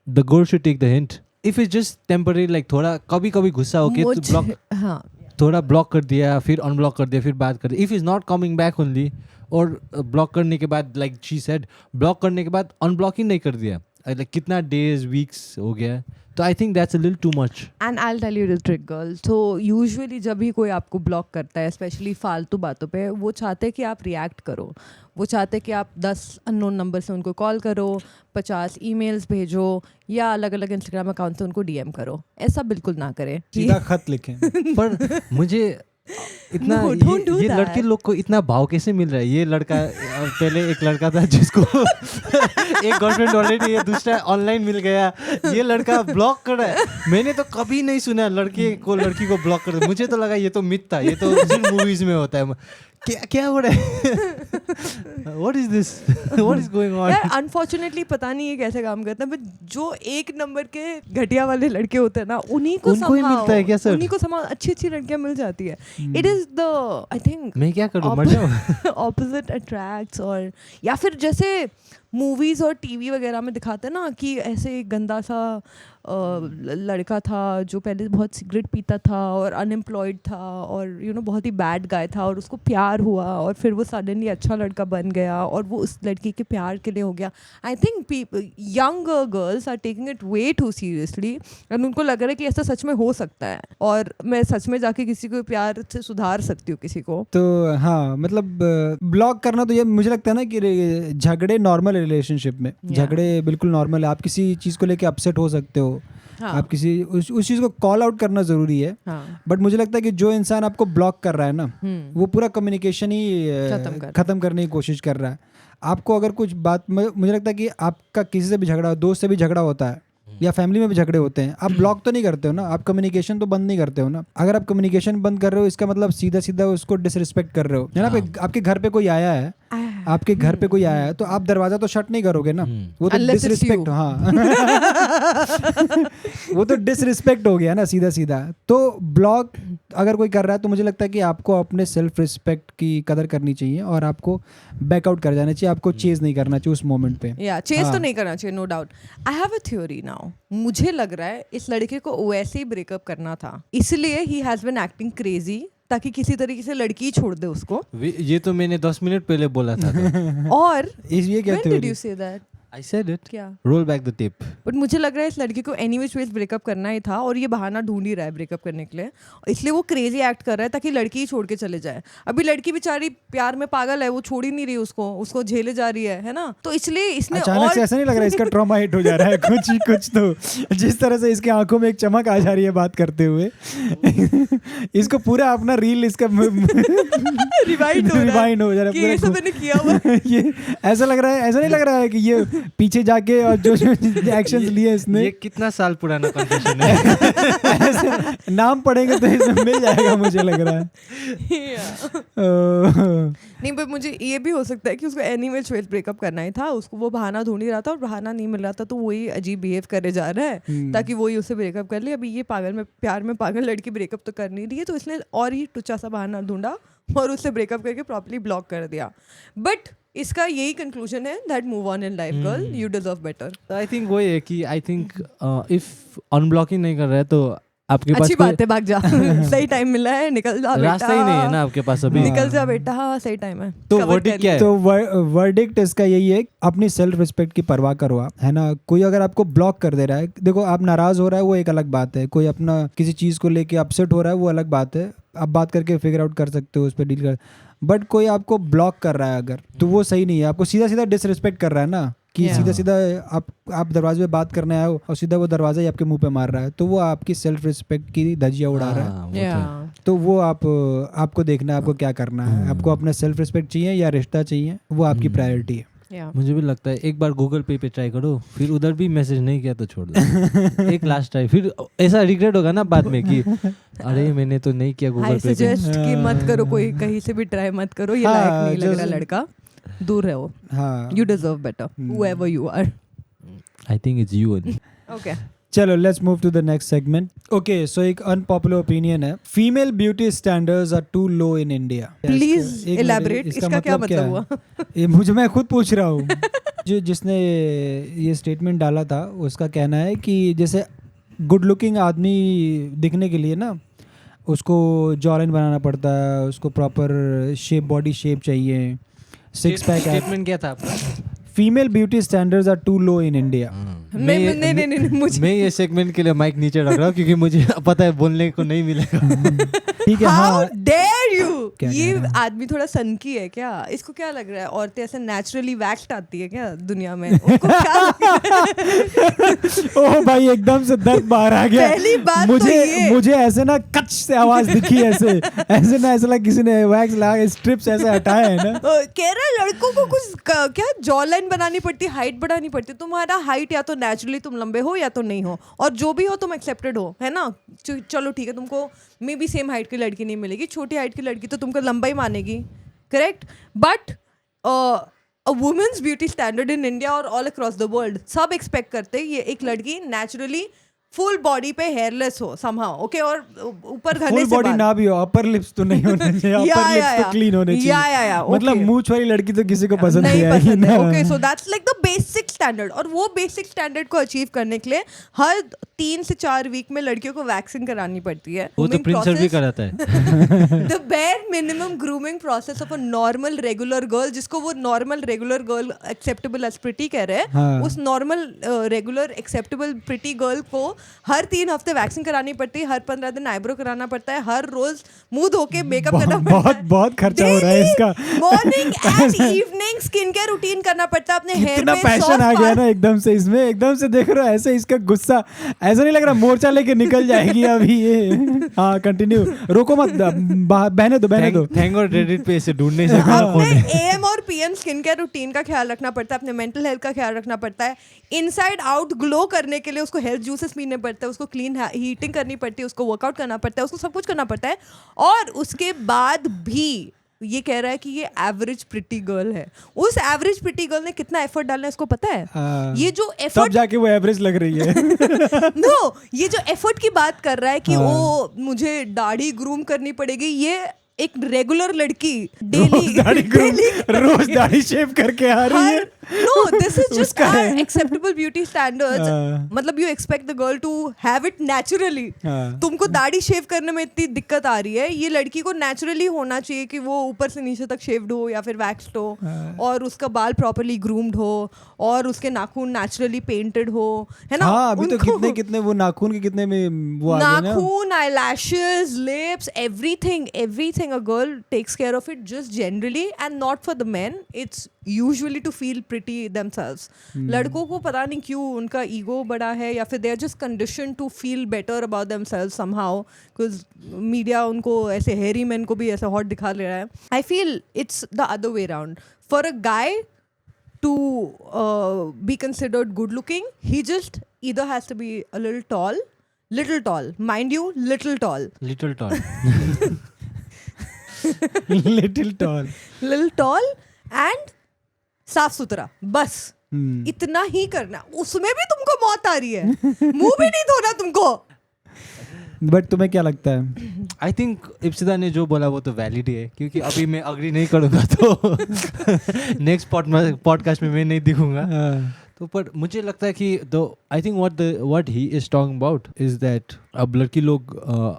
the girl should take the hint. If it's just temporary, like थोड़ा कभी कभी गुस्सा होके तो ब्लॉक, हाँ, थोड़ा ब्लॉक कर दिया, फिर अनब्लॉक कर दिया, फिर बात कर दिया। If is not coming back only, और ब्लॉक करने के बाद, लाइक शी सेड, ब्लॉक करने के बाद अनब्लॉक ही नहीं कर दिया, लाइक कितना डेज वीक्स हो गया, तो I think that's a little too much. And I tell you the trick girl. तो यूजुअली जब भी कोई आपको ब्लॉक करता है, स्पेशली फालतू बातों पे, वो चाहते हैं कि आप रिएक्ट करो। वो चाहते हैं कि आप 10 अननोन नंबर से उनको कॉल करो, 50 ईमेल्स भेजो, या अलग अलग इंस्टाग्राम अकाउंट से उनको डीएम करो। ऐसा बिल्कुल ना करें। सीधा खत लिखें। पर मुझे इतना No, don't do ये that. लड़के लोग को इतना भाव कैसे मिल रहा है? ये लड़का पहले एक लड़का था जिसको एक गर्लफ्रेंड ऑलरेडी है, दूसरा ऑनलाइन मिल गया, ये लड़का ब्लॉक कर रहा है। मैंने तो कभी नहीं सुना लड़के को लड़की को ब्लॉक कर। मुझे तो लगा ये तो मिथ था, ये तो सिर्फ मूवीज में होता है। क्या हो रहा है? What is this? What is going on? यार अनफॉर्चुनेटली पता नहीं ये कैसे काम करता है, बट जो एक नंबर के घटिया वाले लड़के होते हैं ना, उन्हीं को उनको ही मिलता है क्या सर? उन्हीं को अच्छी अच्छी लड़कियां मिल जाती है। It is the I think मैं क्या करूं, मर जाऊं? Opposite attracts. और या फिर जैसे मूवीज और टीवी वगैरह में दिखाते हैं ना कि ऐसे एक गंदा सा लड़का था जो पहले बहुत सिगरेट पीता था और अनएम्प्लॉयड था और बहुत ही बैड गाय था, और उसको प्यार हुआ और फिर वो सडनली अच्छा लड़का बन गया और वो उस लड़की के प्यार के लिए हो गया। I think young girls are taking it way too seriously, and उनको लग रहा है कि ऐसा सच में हो सकता है और मैं सच में जाके किसी को प्यार से सुधार सकती हूँ किसी को। तो हाँ मतलब ब्लॉक करना तो ये मुझे लगता है ना कि झगड़े नॉर्मल है रिलेशनशिप में, झगड़े बिल्कुल नॉर्मल है। आप किसी चीज़ को लेके अपसेट हो सकते हो, आप किसी उस चीज़ को कॉल आउट करना ज़रूरी है। बट मुझे लगता है कि जो इंसान आपको ब्लॉक कर रहा है ना, वो पूरा कम्युनिकेशन ही ख़त्म करने की कोशिश कर रहा है। आपको अगर कुछ बात, मुझे लगता है कि आपका किसी से भी झगड़ा, दोस्त से भी झगड़ा होता है या फैमिली में भी झगड़े होते हैं, आप ब्लॉक तो नहीं करते हो ना, आप कम्युनिकेशन तो बंद नहीं करते हो ना। अगर आप कम्युनिकेशन बंद कर रहे हो, इसका मतलब सीधा सीधा उसको डिसरिस्पेक्ट कर रहे हो, है ना। आपके घर पे कोई आया है, आपके घर पे कोई आया है, तो आप दरवाजा तो शट नहीं करोगे ना, वो तो डिसरिस्पेक्ट, हाँ वो तो डिसरिस्पेक्ट हो गया ना सीधा सीधा। तो ब्लॉक अगर कोई कर रहा है, तो मुझे लगता है कि आपको अपने सेल्फ रिस्पेक्ट की कदर करनी चाहिए और आपको बैकआउट कर जाना चाहिए, आपको चेज नहीं करना चाहिए उस मोमेंट पे। या चेज तो नहीं करना चाहिए, no doubt. I have a theory now, मुझे लग रहा है इस लड़के को वैसे ही ब्रेकअप करना था, इसलिए ही हैज बीन एक्टिंग क्रेजी, ताकि किसी तरीके से लड़की ही छोड़ दे उसको। ये तो मैंने 10 मिनट पहले बोला था तो। और ये क्या when did you say that? I said it. क्या? Roll back the tape. But मुझे लग रहा है इस लड़की को एनी विच वेज ब्रेकअप करना ही था, और ये बहाना ढूंढ ही रहा है ब्रेकअप करने के लिए, इसलिए वो क्रेजी एक्ट कर रहा है ताकि लड़की ही छोड़ के चले जाए। अभी लड़की बेचारी प्यार में पागल है, वो छोड़ ही नहीं रही उसको झेले जा रही है ना। तो इसलिए इसने अचानक से ऐसा नहीं लग रहा है इसका ट्रॉमा हिट हो जा रहा है कुछ तो जिस तरह से इसके आंखों में एक चमक आ जा रही है बात करते हुए इसको पूरा अपना रील इसका रिवाइंड हो जा रहा है, ये सब मैंने किया हुआ ये ऐसा लग रहा है, ऐसा नहीं लग रहा है कि ये पीछे जाके और जो एक्शंस लिए इसने, ये कितना साल पुराना कन्फेशन है। नाम पढ़ेंगे तो इसमें मिल जाएगा मुझे लग रहा है। नहीं, पर मुझे ये भी हो सकता है कि उसको एनी विच वेज ब्रेकअप करना ही था, उसको वो बहाना ढूंढ ही रहा था और बहाना नहीं मिल रहा था, तो वही अजीब बिहेव करे जा रहा है ताकि वही उससे ब्रेकअप कर ले। अभी ये प्यार में पागल लड़की ब्रेकअप तो कर नहीं रही है, तो इसने और ही टुच्चा सा बहाना ढूंढा और उससे ब्रेकअप करके प्रॉपर्ली ब्लॉक कर दिया। बट इसका यही कंक्लूजन है that move on in life girl, you deserve better. I think वही है कि आई थिंक इफ अनब्लॉकिंग नहीं कर रहा है तो आपके पास अच्छी बात है, भाग जा सही टाइम मिला है, निकल जा, रास्ता ही नहीं है ना आपके पास अभी, निकल जा बेटा, हाँ सही टाइम है। तो वर्डिक्ट क्या है? तो वर्डिक्ट इसका यही है, अपनी सेल्फ रिस्पेक्ट की परवाह करो आप, है ना। कोई अगर आपको ब्लॉक कर दे रहा है, देखो आप नाराज हो रहा है वो एक अलग बात है, कोई अपना किसी चीज को लेके अपसेट हो रहा है वो अलग बात है, आप बात करके फिगर आउट कर सकते हो, उस पर डील कर। बट कोई आपको ब्लॉक कर रहा है अगर, तो वो सही नहीं है, आपको सीधा सीधा डिसरिस्पेक्ट कर रहा है ना, कि सीधा सीधा आप दरवाजे पे बात करने आए हो और सीधा वो दरवाजा ही आपके मुंह पे मार रहा है, तो वो आपकी सेल्फ रिस्पेक्ट की धज्जियां उड़ा रहा है। तो वो आपको देखना है आपको क्या करना है, आपको अपना सेल्फ रिस्पेक्ट चाहिए या रिश्ता चाहिए, वो आपकी प्रायोरिटी है। मुझे भी लगता है एक बार गूगल पे ट्राई करो, फिर उधर भी मैसेज नहीं किया तो छोड़ दो। एक लास्ट ट्राई, फिर ऐसा रिग्रेट होगा ना बाद में कि अरे मैंने तो नहीं किया गूगल पे। सजेस्ट कि मत करो, कोई कहीं से भी ट्राई मत करो, ये लायक नहीं लग रहा लड़का, दूर रहो। You deserve better whoever you are. I think it's you only. Okay. चलो let's move to the next segment. Okay, so एक अनपॉपुलर ओपिनियन है, female beauty standards are too low in India. Please elaborate, इसका क्या मतलब हुआ? ये मैं खुद पूछ रहा हूँ। जिसने ये स्टेटमेंट डाला था उसका कहना है कि जैसे गुड लुकिंग आदमी दिखने के लिए ना उसको जॉलाइन बनाना पड़ता है, उसको प्रॉपर शेप, बॉडी शेप चाहिए, सिक्स पैक। स्टेटमेंट क्या था आपका? Female beauty standards are too low in India. नहीं, मुझे मैं ये सेगमेंट के लिए माइक नीचे रख रहा हूँ क्योंकि मुझे पता है बोलने को नहीं मिलेगा। ठीक है, हाँ। डेयर यू, ये आदमी थोड़ा सनकी है क्या? इसको क्या लग रहा है औरतें ऐसे नेचुरली वैक्स्ड आती है क्या दुनिया में? उनको क्या ओह भाई, एकदम से दर्द बाहर आ गया। पहली बात मुझे ऐसे ना कच से आवाज दिखी, ऐसे ना ऐसा लगा किसी ने वैक्स लगा स्ट्रिप्स ऐसे हटाए है ना। कह रहा है लड़कों को कुछ क्या जॉ लाइन बनानी पड़ती, हाइट बढ़ानी पड़ती। तुम्हारा हाइट या तो नेचुरली तुम लंबे हो या तो नहीं हो, और जो भी हो तुम एक्सेप्टेड हो, है ना। चलो ठीक है, तुमको मे बी सेम हाइट की लड़की नहीं मिलेगी, छोटी हाइट की लड़की तो तुमको लंबा ही मानेगी, correct. But a women's beauty standard in India और ऑल अक्रॉस द वर्ल्ड सब एक्सपेक्ट करते हैं ये एक लड़की नेचुरली फुल बॉडी पे हेयरलेस हो समहाउ, ओके, और ऊपर घने से बॉडी ना भी हो, अपर लिप्स तो नहीं होने चाहिए, अपर लिप्स तो क्लीन होने चाहिए। मतलब मूंछ वाली लड़की तो किसी को पसंद नहीं आएगी ना। Okay, so that's like the basic standard, और वो बेसिक स्टैंडर्ड को अचीव करने के लिए हर 3 से 4 वीक में लड़कियों को वैक्सीन करानी पड़ती है. वो तो प्रिंस सर भी कराता है. The bare minimum grooming process of a normal regular girl, जिसको वो normal regular girl acceptable as pretty कह रहे हैं, उस normal regular acceptable pretty girl को हर 3 हफ्ते वैक्सीन करानी पड़ती है, हर 15 दिन आईब्रो कराना पड़ता है, हर रोज मुंह धो के मेकअप करना पड़ता है, बहुत खर्चा हो रहा है इसका. Morning and evening skin care routine करना पड़ता है अपने हेयर इतना में. पैशन आ गया ना एकदम से इसमें, एकदम से देख रहे हो ऐसे इसका गुस्सा, ऐसा नहीं लग रहा मोर्चा लेके निकल जाएगी अभी ये. हाँ कंटिन्यू, रोको मत, बहने दो. थैंक गॉड रेडिट पे इसे ढूंढ नहीं सकता. अपने एएम और पीएम स्किन केयर रूटीन का ख्याल रखना पड़ता है, अपने मेंटल हेल्थ का ख्याल रखना पड़ता है, इनसाइड आउट ग्लो करने के लिए उसको हेल्थ जूसेस पीने पड़ते हैं, उसको क्लीन हीटिंग करनी पड़ती है, उसको वर्कआउट करना पड़ता है, उसको सब कुछ करना पड़ता है. और उसके बाद भी ये कह रहा है कि ये एवरेज प्रिटी गर्ल है. उस एवरेज प्रिटी गर्ल ने कितना एफर्ट डालना है इसको पता है? ये जो तब एफर्ट जाके वो एवरेज लग रही है. नो, ये जो एफर्ट की बात कर रहा है कि वो मुझे दाढ़ी ग्रूम करनी पड़ेगी, ये एक रेगुलर लड़की रोज दाढ़ी शेव करके आ रही है. No, this is just acceptable beauty standards. मतलब you expect the girl to have it naturally. तुमको दाढ़ी शेव करने में इतनी दिक्कत आ रही है, ये लड़की को नेचुरली होना चाहिए कि वो ऊपर से नीचे तक शेव्ड हो या फिर वैक्स्ड हो, और उसका बाल प्रॉपर्ली ग्रूम्ड हो, और उसके नाखून नेचुरली पेंटेड हो, है ना. हाँ, अभी तो कितने वो नाखून के कितने में वो आ गए ना. नाखून, eyelashes, lips, everything a girl takes care of it just generally and not for the men. It's usually to feel pretty themselves. लड़कों को पता नहीं क्यों उनका ईगो बड़ा है, या फिर they are just conditioned to feel better about themselves somehow, because media उनको ऐसे hairy men को भी ऐसे hot दिखा ले रहा है. I feel it's the other way around. For a guy to be considered good looking, he just either has to be a little tall, mind you, little tall, little tall. little tall and साफ सुथरा, बस इतना ही करना. उसमें भी तुमको मौत आ रही है, मुंह भी नहीं धोना तुमको. बट तुम्हें क्या लगता है? आई थिंक इप्सिता ने जो बोला वो तो वैलिड ही है, क्योंकि अभी मैं अग्री नहीं करूँगा तो नेक्स्ट पॉडकास्ट में मैं नहीं दिखूंगा. तो पर मुझे लगता है कि दो I think what he is talking about is that अब लड़की लोग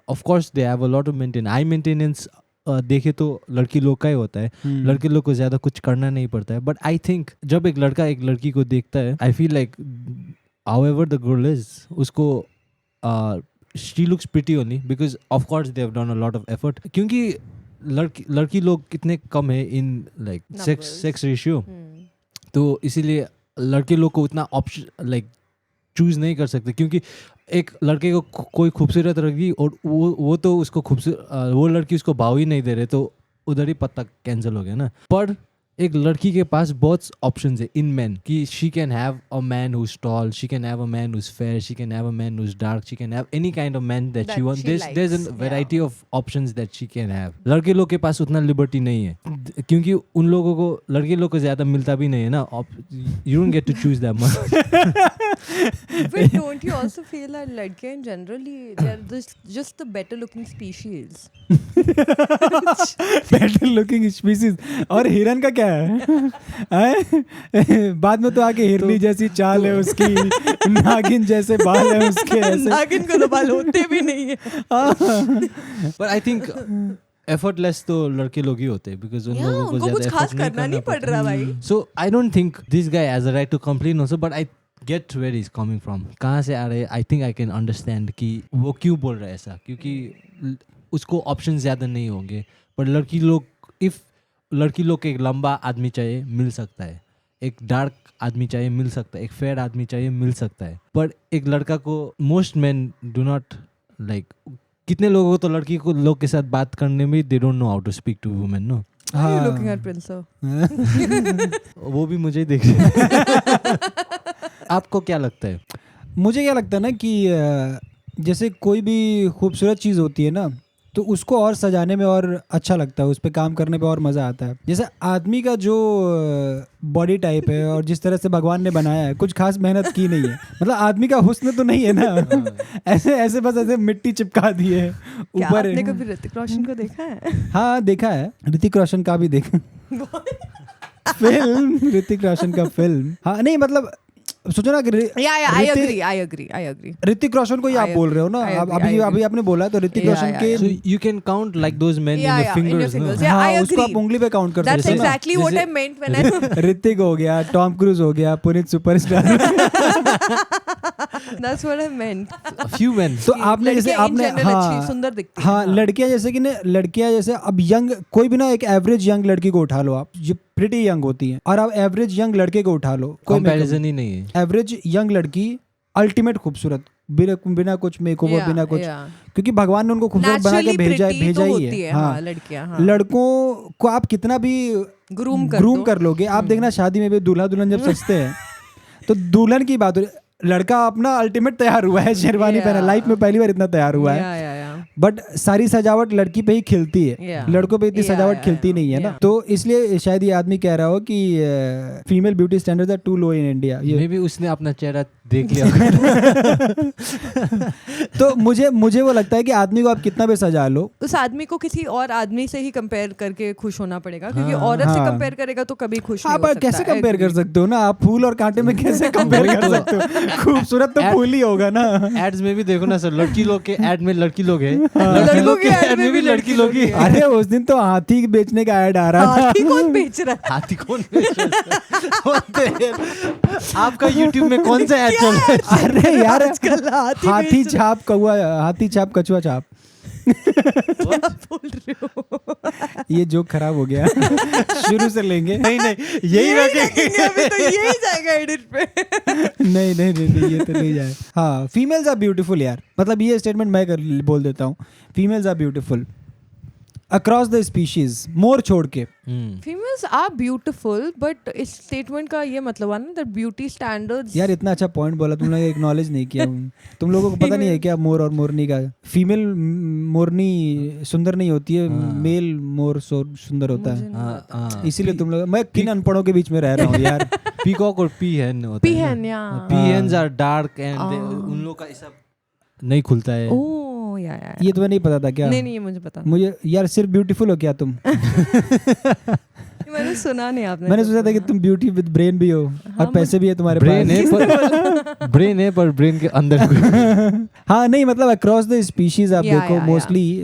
of course they have a lot of maintenance देखे तो लड़की लोग का ही होता है. लड़के लोग को ज़्यादा कुछ करना नहीं पड़ता है. बट आई थिंक जब एक लड़का एक लड़की को देखता है, I feel like however the girl is, उसको she looks pretty only because of course they have done a lot of effort. क्योंकि लड़की लोग कितने कम है इन लाइक सेक्स रेशियो, तो इसीलिए लड़के लोग को उतना ऑप्शन लाइक चूज नहीं कर सकते. क्योंकि एक लड़के को कोई खूबसूरत रखी और वो तो उसको वो लड़की उसको भाव ही नहीं दे रहे, तो उधर ही पत्ता कैंसिल हो गया ना. पर एक लड़की के पास बहुत ऑप्शंस है इन मैन कि she can have a man who is tall, she can have a man who is fair, she can have a man who is dark, she can have any kind of man that she wants. There is a variety of options that she can have. लड़के लोग के पास उतना liberty नहीं है, क्योंकि उन लोगों को लड़के लोग को ज्यादा मिलता भी नहीं है ना. You don't get to choose that much. But don't you also feel that ladke in generally they're just the better looking species? Better looking species. और हिरन का क्या है? बाद में तो आके हिरनी जैसी चाल है उसकी, नागिन जैसे बाल है उसके. ऐसे नागिन को तो बाल होते भी नहीं है. पर आई थिंक एफर्टलेस तो लड़के लोग ही होते हैं, बिकॉज उन लोगों को कुछ ज्यादा खास एफर्ट करना नहीं पड़ रहा भाई. So I don't think this guy has a right to complain also, but I get where is coming from. कहाँ से आ रहे हैं? I think I can understand कि वो क्यों बोल रहा है ऐसा, क्योंकि उसको ऑप्शन ज़्यादा नहीं होंगे. पर लड़की लोग को एक लंबा आदमी चाहिए, मिल सकता है. एक डार्क आदमी चाहिए, मिल सकता है. एक फेयर आदमी चाहिए, मिल सकता है. पर एक लड़का को most man do not like. कितने लोगों को तो लड़की को लोग के साथ बात करने में they don't know how to speak to women. No, looking at Prince. वो भी मुझे देख रहे हैं. आपको क्या लगता है? मुझे क्या लगता है ना कि जैसे कोई भी खूबसूरत चीज़ होती है ना, तो उसको और सजाने में और अच्छा लगता है, उस पर काम करने पे और मज़ा आता है. जैसे आदमी का जो बॉडी टाइप है और जिस तरह से भगवान ने बनाया है, कुछ खास मेहनत की नहीं है. मतलब आदमी का हुस्न तो नहीं है ना. ऐसे बस ऐसे मिट्टी चिपका दी है ऊपर. आपने कभी ऋतिक रोशन को देखा है? हाँ देखा है, ऋतिक रोशन का भी देखा. फिल्म, ऋतिक रोशन का फिल्म। हाँ नहीं मतलब सोचो ना कि I agree. ऋतिक रोशन को ही आप बोल रहे हो ना, अभी आपने बोला तो ऋतिक रोशन के So you can count like those men in your fingers, no? Yeah, I हाँ, उसको आप agree. उंगली पे काउंट कर That's सकते हो ना। exactly what I meant when I Hrithik हो गया, टॉम क्रूज हो गया, Puneet superstar. That's what I meant. A few men. तो आपने जैसे लड़कियां in आपने general अच्छी सुंदर दिखती हैं। हाँ लड़कियां जैसे कि लड़कियां जैसे अब यंग कोई भी ना एक एवरेज यंग लड़की को उठा लो आप, जो प्रिटी यंग होती हैं, और आप एवरेज यंग लड़के को उठा लो, कोई Comparison ही नहीं है। एवरेज यंग लड़की अल्टीमेट खूबसूरत, बिना कुछ मेकओवर, Yeah, बिना कुछ, yeah. क्योंकि भगवान ने उनको खूबसूरत बना के Naturally भेजा pretty तो ही होती है। है, हाँ हाँ, लड़कियां, हाँ। लड़कों को आप कितना भी ग्रूम ग्रूम कर लोगे, आप देखना शादी में भी दूल्हा दुल्हन जब सजते हैं तो दुल्हन की बात हो, लड़का अपना अल्टीमेट तैयार हुआ है, शेरवानी पहना, लाइफ में पहली बार इतना तैयार हुआ है, बट सारी सजावट लड़की पे ही खिलती है, Yeah. लड़कों पे इतनी सजावट खिलती नहीं है ना, तो इसलिए शायद ये आदमी कह रहा हो कि female beauty standards are too low in India. Maybe उसने अपना चेहरा देख लिया। तो मुझे वो लगता है कि आदमी को आप कितना भी सजा लो, उस आदमी को किसी और आदमी से ही कंपेयर करके खुश होना पड़ेगा, क्योंकि औरत से हाँ। कंपेयर करेगा तो कभी खुश नहीं आप हो सकता। कैसे कंपेयर कर सकते हो ना, आप फूल और कांटे में कैसे कंपेयर कर सकते हो, खूबसूरत तो फूल ही होगा ना। एड्स में भी देखो ना सर, लड़की लोग के एड में लड़की लोग है, लड़कों लोग के के ad एड में भी लड़की लोग ही है। अरे उस दिन तो हाथी बेचने का ऐड आ रहा था। हाथी कौन बेच रहा है? हाथी कौन बेच रहा है? What the hell? आपका YouTube में कौन सा एड चल रहा है? अरे यार आजकल हाथी छाप कौआ, हाथी छाप कछुआ छाप, क्या बोल रहे हो? ये जोक खराब हो गया। शुरू से लेंगे। नहीं यही रखेंगे। अभी तो यही जाएगा एडिट पे। नहीं ये तो नहीं जाए। हाँ फीमेल्स आर ब्यूटीफुल यार, मतलब ये स्टेटमेंट मैं बोल देता हूँ, females are beautiful across the species, more छोड़ के। फीमेल्स आर ब्यूटीफुल, बट इस स्टेटमेंट का ये मतलब हुआ ना दैट ब्यूटी स्टैंडर्ड्स। यार इतना अच्छा पॉइंट बोला तुमने, एक्नॉलेज नहीं किया। तुम लोगों को पता नहीं है क्या मोर और मोरनी का? फीमेल मोरनी सुंदर नहीं होती है, मेल मोर सुंदर होता है, इसीलिए तुम लोग, मैं किन अनपढ़ों के बीच में रह रहा हूँ यार। पीकॉक और पीहेन होता है। पीहेन, या पीहेन्स आर डार्क एंड उन लोगों का ऐसा नहीं खुलता है। ओह या ये तुम्हें नहीं पता था क्या? नहीं ये मुझे पता। मुझे यार सिर्फ ब्यूटीफुल हो क्या तुम? मैंने सुना नहीं आपने। मैंने सोचा था कि तुम ब्यूटी विद ब्रेन भी हो और पैसे भी है तुम्हारे ब्रेन है पास। ब्रेन है पर ब्रेन के अंदर कोई। हाँ नहीं मतलब अक्रॉस द स्पीशीज आप Yeah, देखो yeah, mostly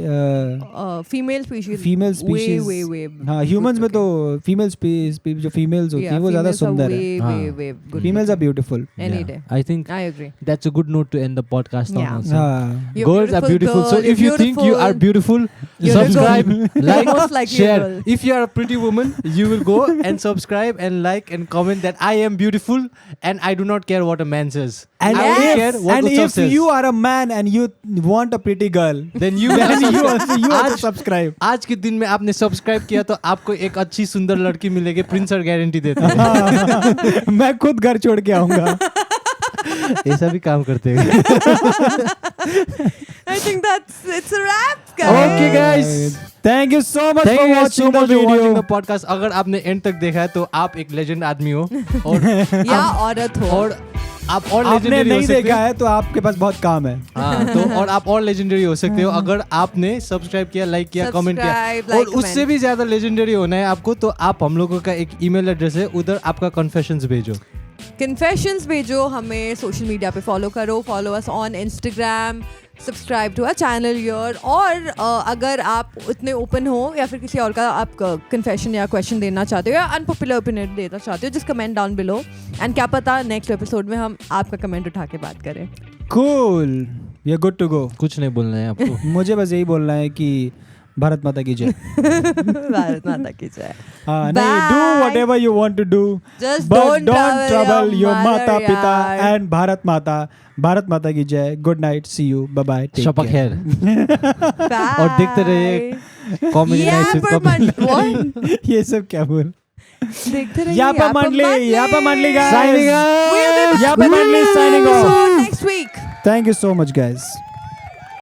female species, female species, हाँ ह्यूमंस में तो फीमेल जो फीमेल्स होती हैं वो ज्यादा सुंदर है। Females are beautiful any day. I think I agree. that's a good note to end the podcast on Yeah. also. हाँ You're Girls are beautiful. So girl, if you you're think you are beautiful, You're a subscribe, like, Most likely a share. girl. If you are a pretty woman, you will go and subscribe and like and comment that I am beautiful and I do not care what a man says. And I only care what and Utsav if says. you are a man and you want a pretty girl, then you then you will also subscribe. आज के दिन में आपने subscribe किया तो आपको एक अच्छी सुंदर लड़की मिलेगी, प्रिंस सर गारंटी देते हैं। मैं खुद घर छोड़ के आऊंगा। ऐसा भी काम करते हैं। I think it's a wrap, guys. Okay guys, Thank you so much Thank for you guys watching so the much for watching video. the podcast. अगर आपने एंड तक देखा है तो आप एक लेजेंड आदमी हो और या औरत हो, और आप और आपने लेजेंडरी हो नहीं सकते देखा हो। है तो आपके पास बहुत काम है। हाँ तो और आप और लेजेंडरी हो सकते हो अगर आपने सब्सक्राइब किया, लाइक किया, कमेंट किया। Subscribe, और like, उससे comment. भी ज्यादा लेजेंडरी होना है आपको तो आप हम लोगों का एक ईमेल एड्रेस है, उधर आपका कन्फेशंस भेजो। कन्फेशंस भेजो, हमें सोशल मीडिया पे फॉलो करो, follow us on Instagram, subscribe to our channel here. और अगर आप उतने ओपन हो या फिर किसी और का आप कन्फेशन या क्वेश्चन देना चाहते हो या अनपॉपुलर ओपिनियन देना चाहते हो, just comment down below and क्या पता नेक्स्ट एपिसोड में हम आपका कमेंट उठा के बात करें। Cool, we are good to go. कुछ नहीं बोलना है आपको। मुझे बस यही बोलना है कि भारत माता की जय। भारत माता की जय। हाँ नहीं, do whatever you want to do, Just but don't don't trouble your mother, माता पिता यार। and भारत माता की जय। Good night, see you, bye bye, take शपथ care. खैर। और देखते रहिए कॉमेडी नाइट्स। ये सब क्या बोल? देखते रहिए यापा मंडली guys. Signing off. Yapa Mandli signing off. next week. Thank you so much guys.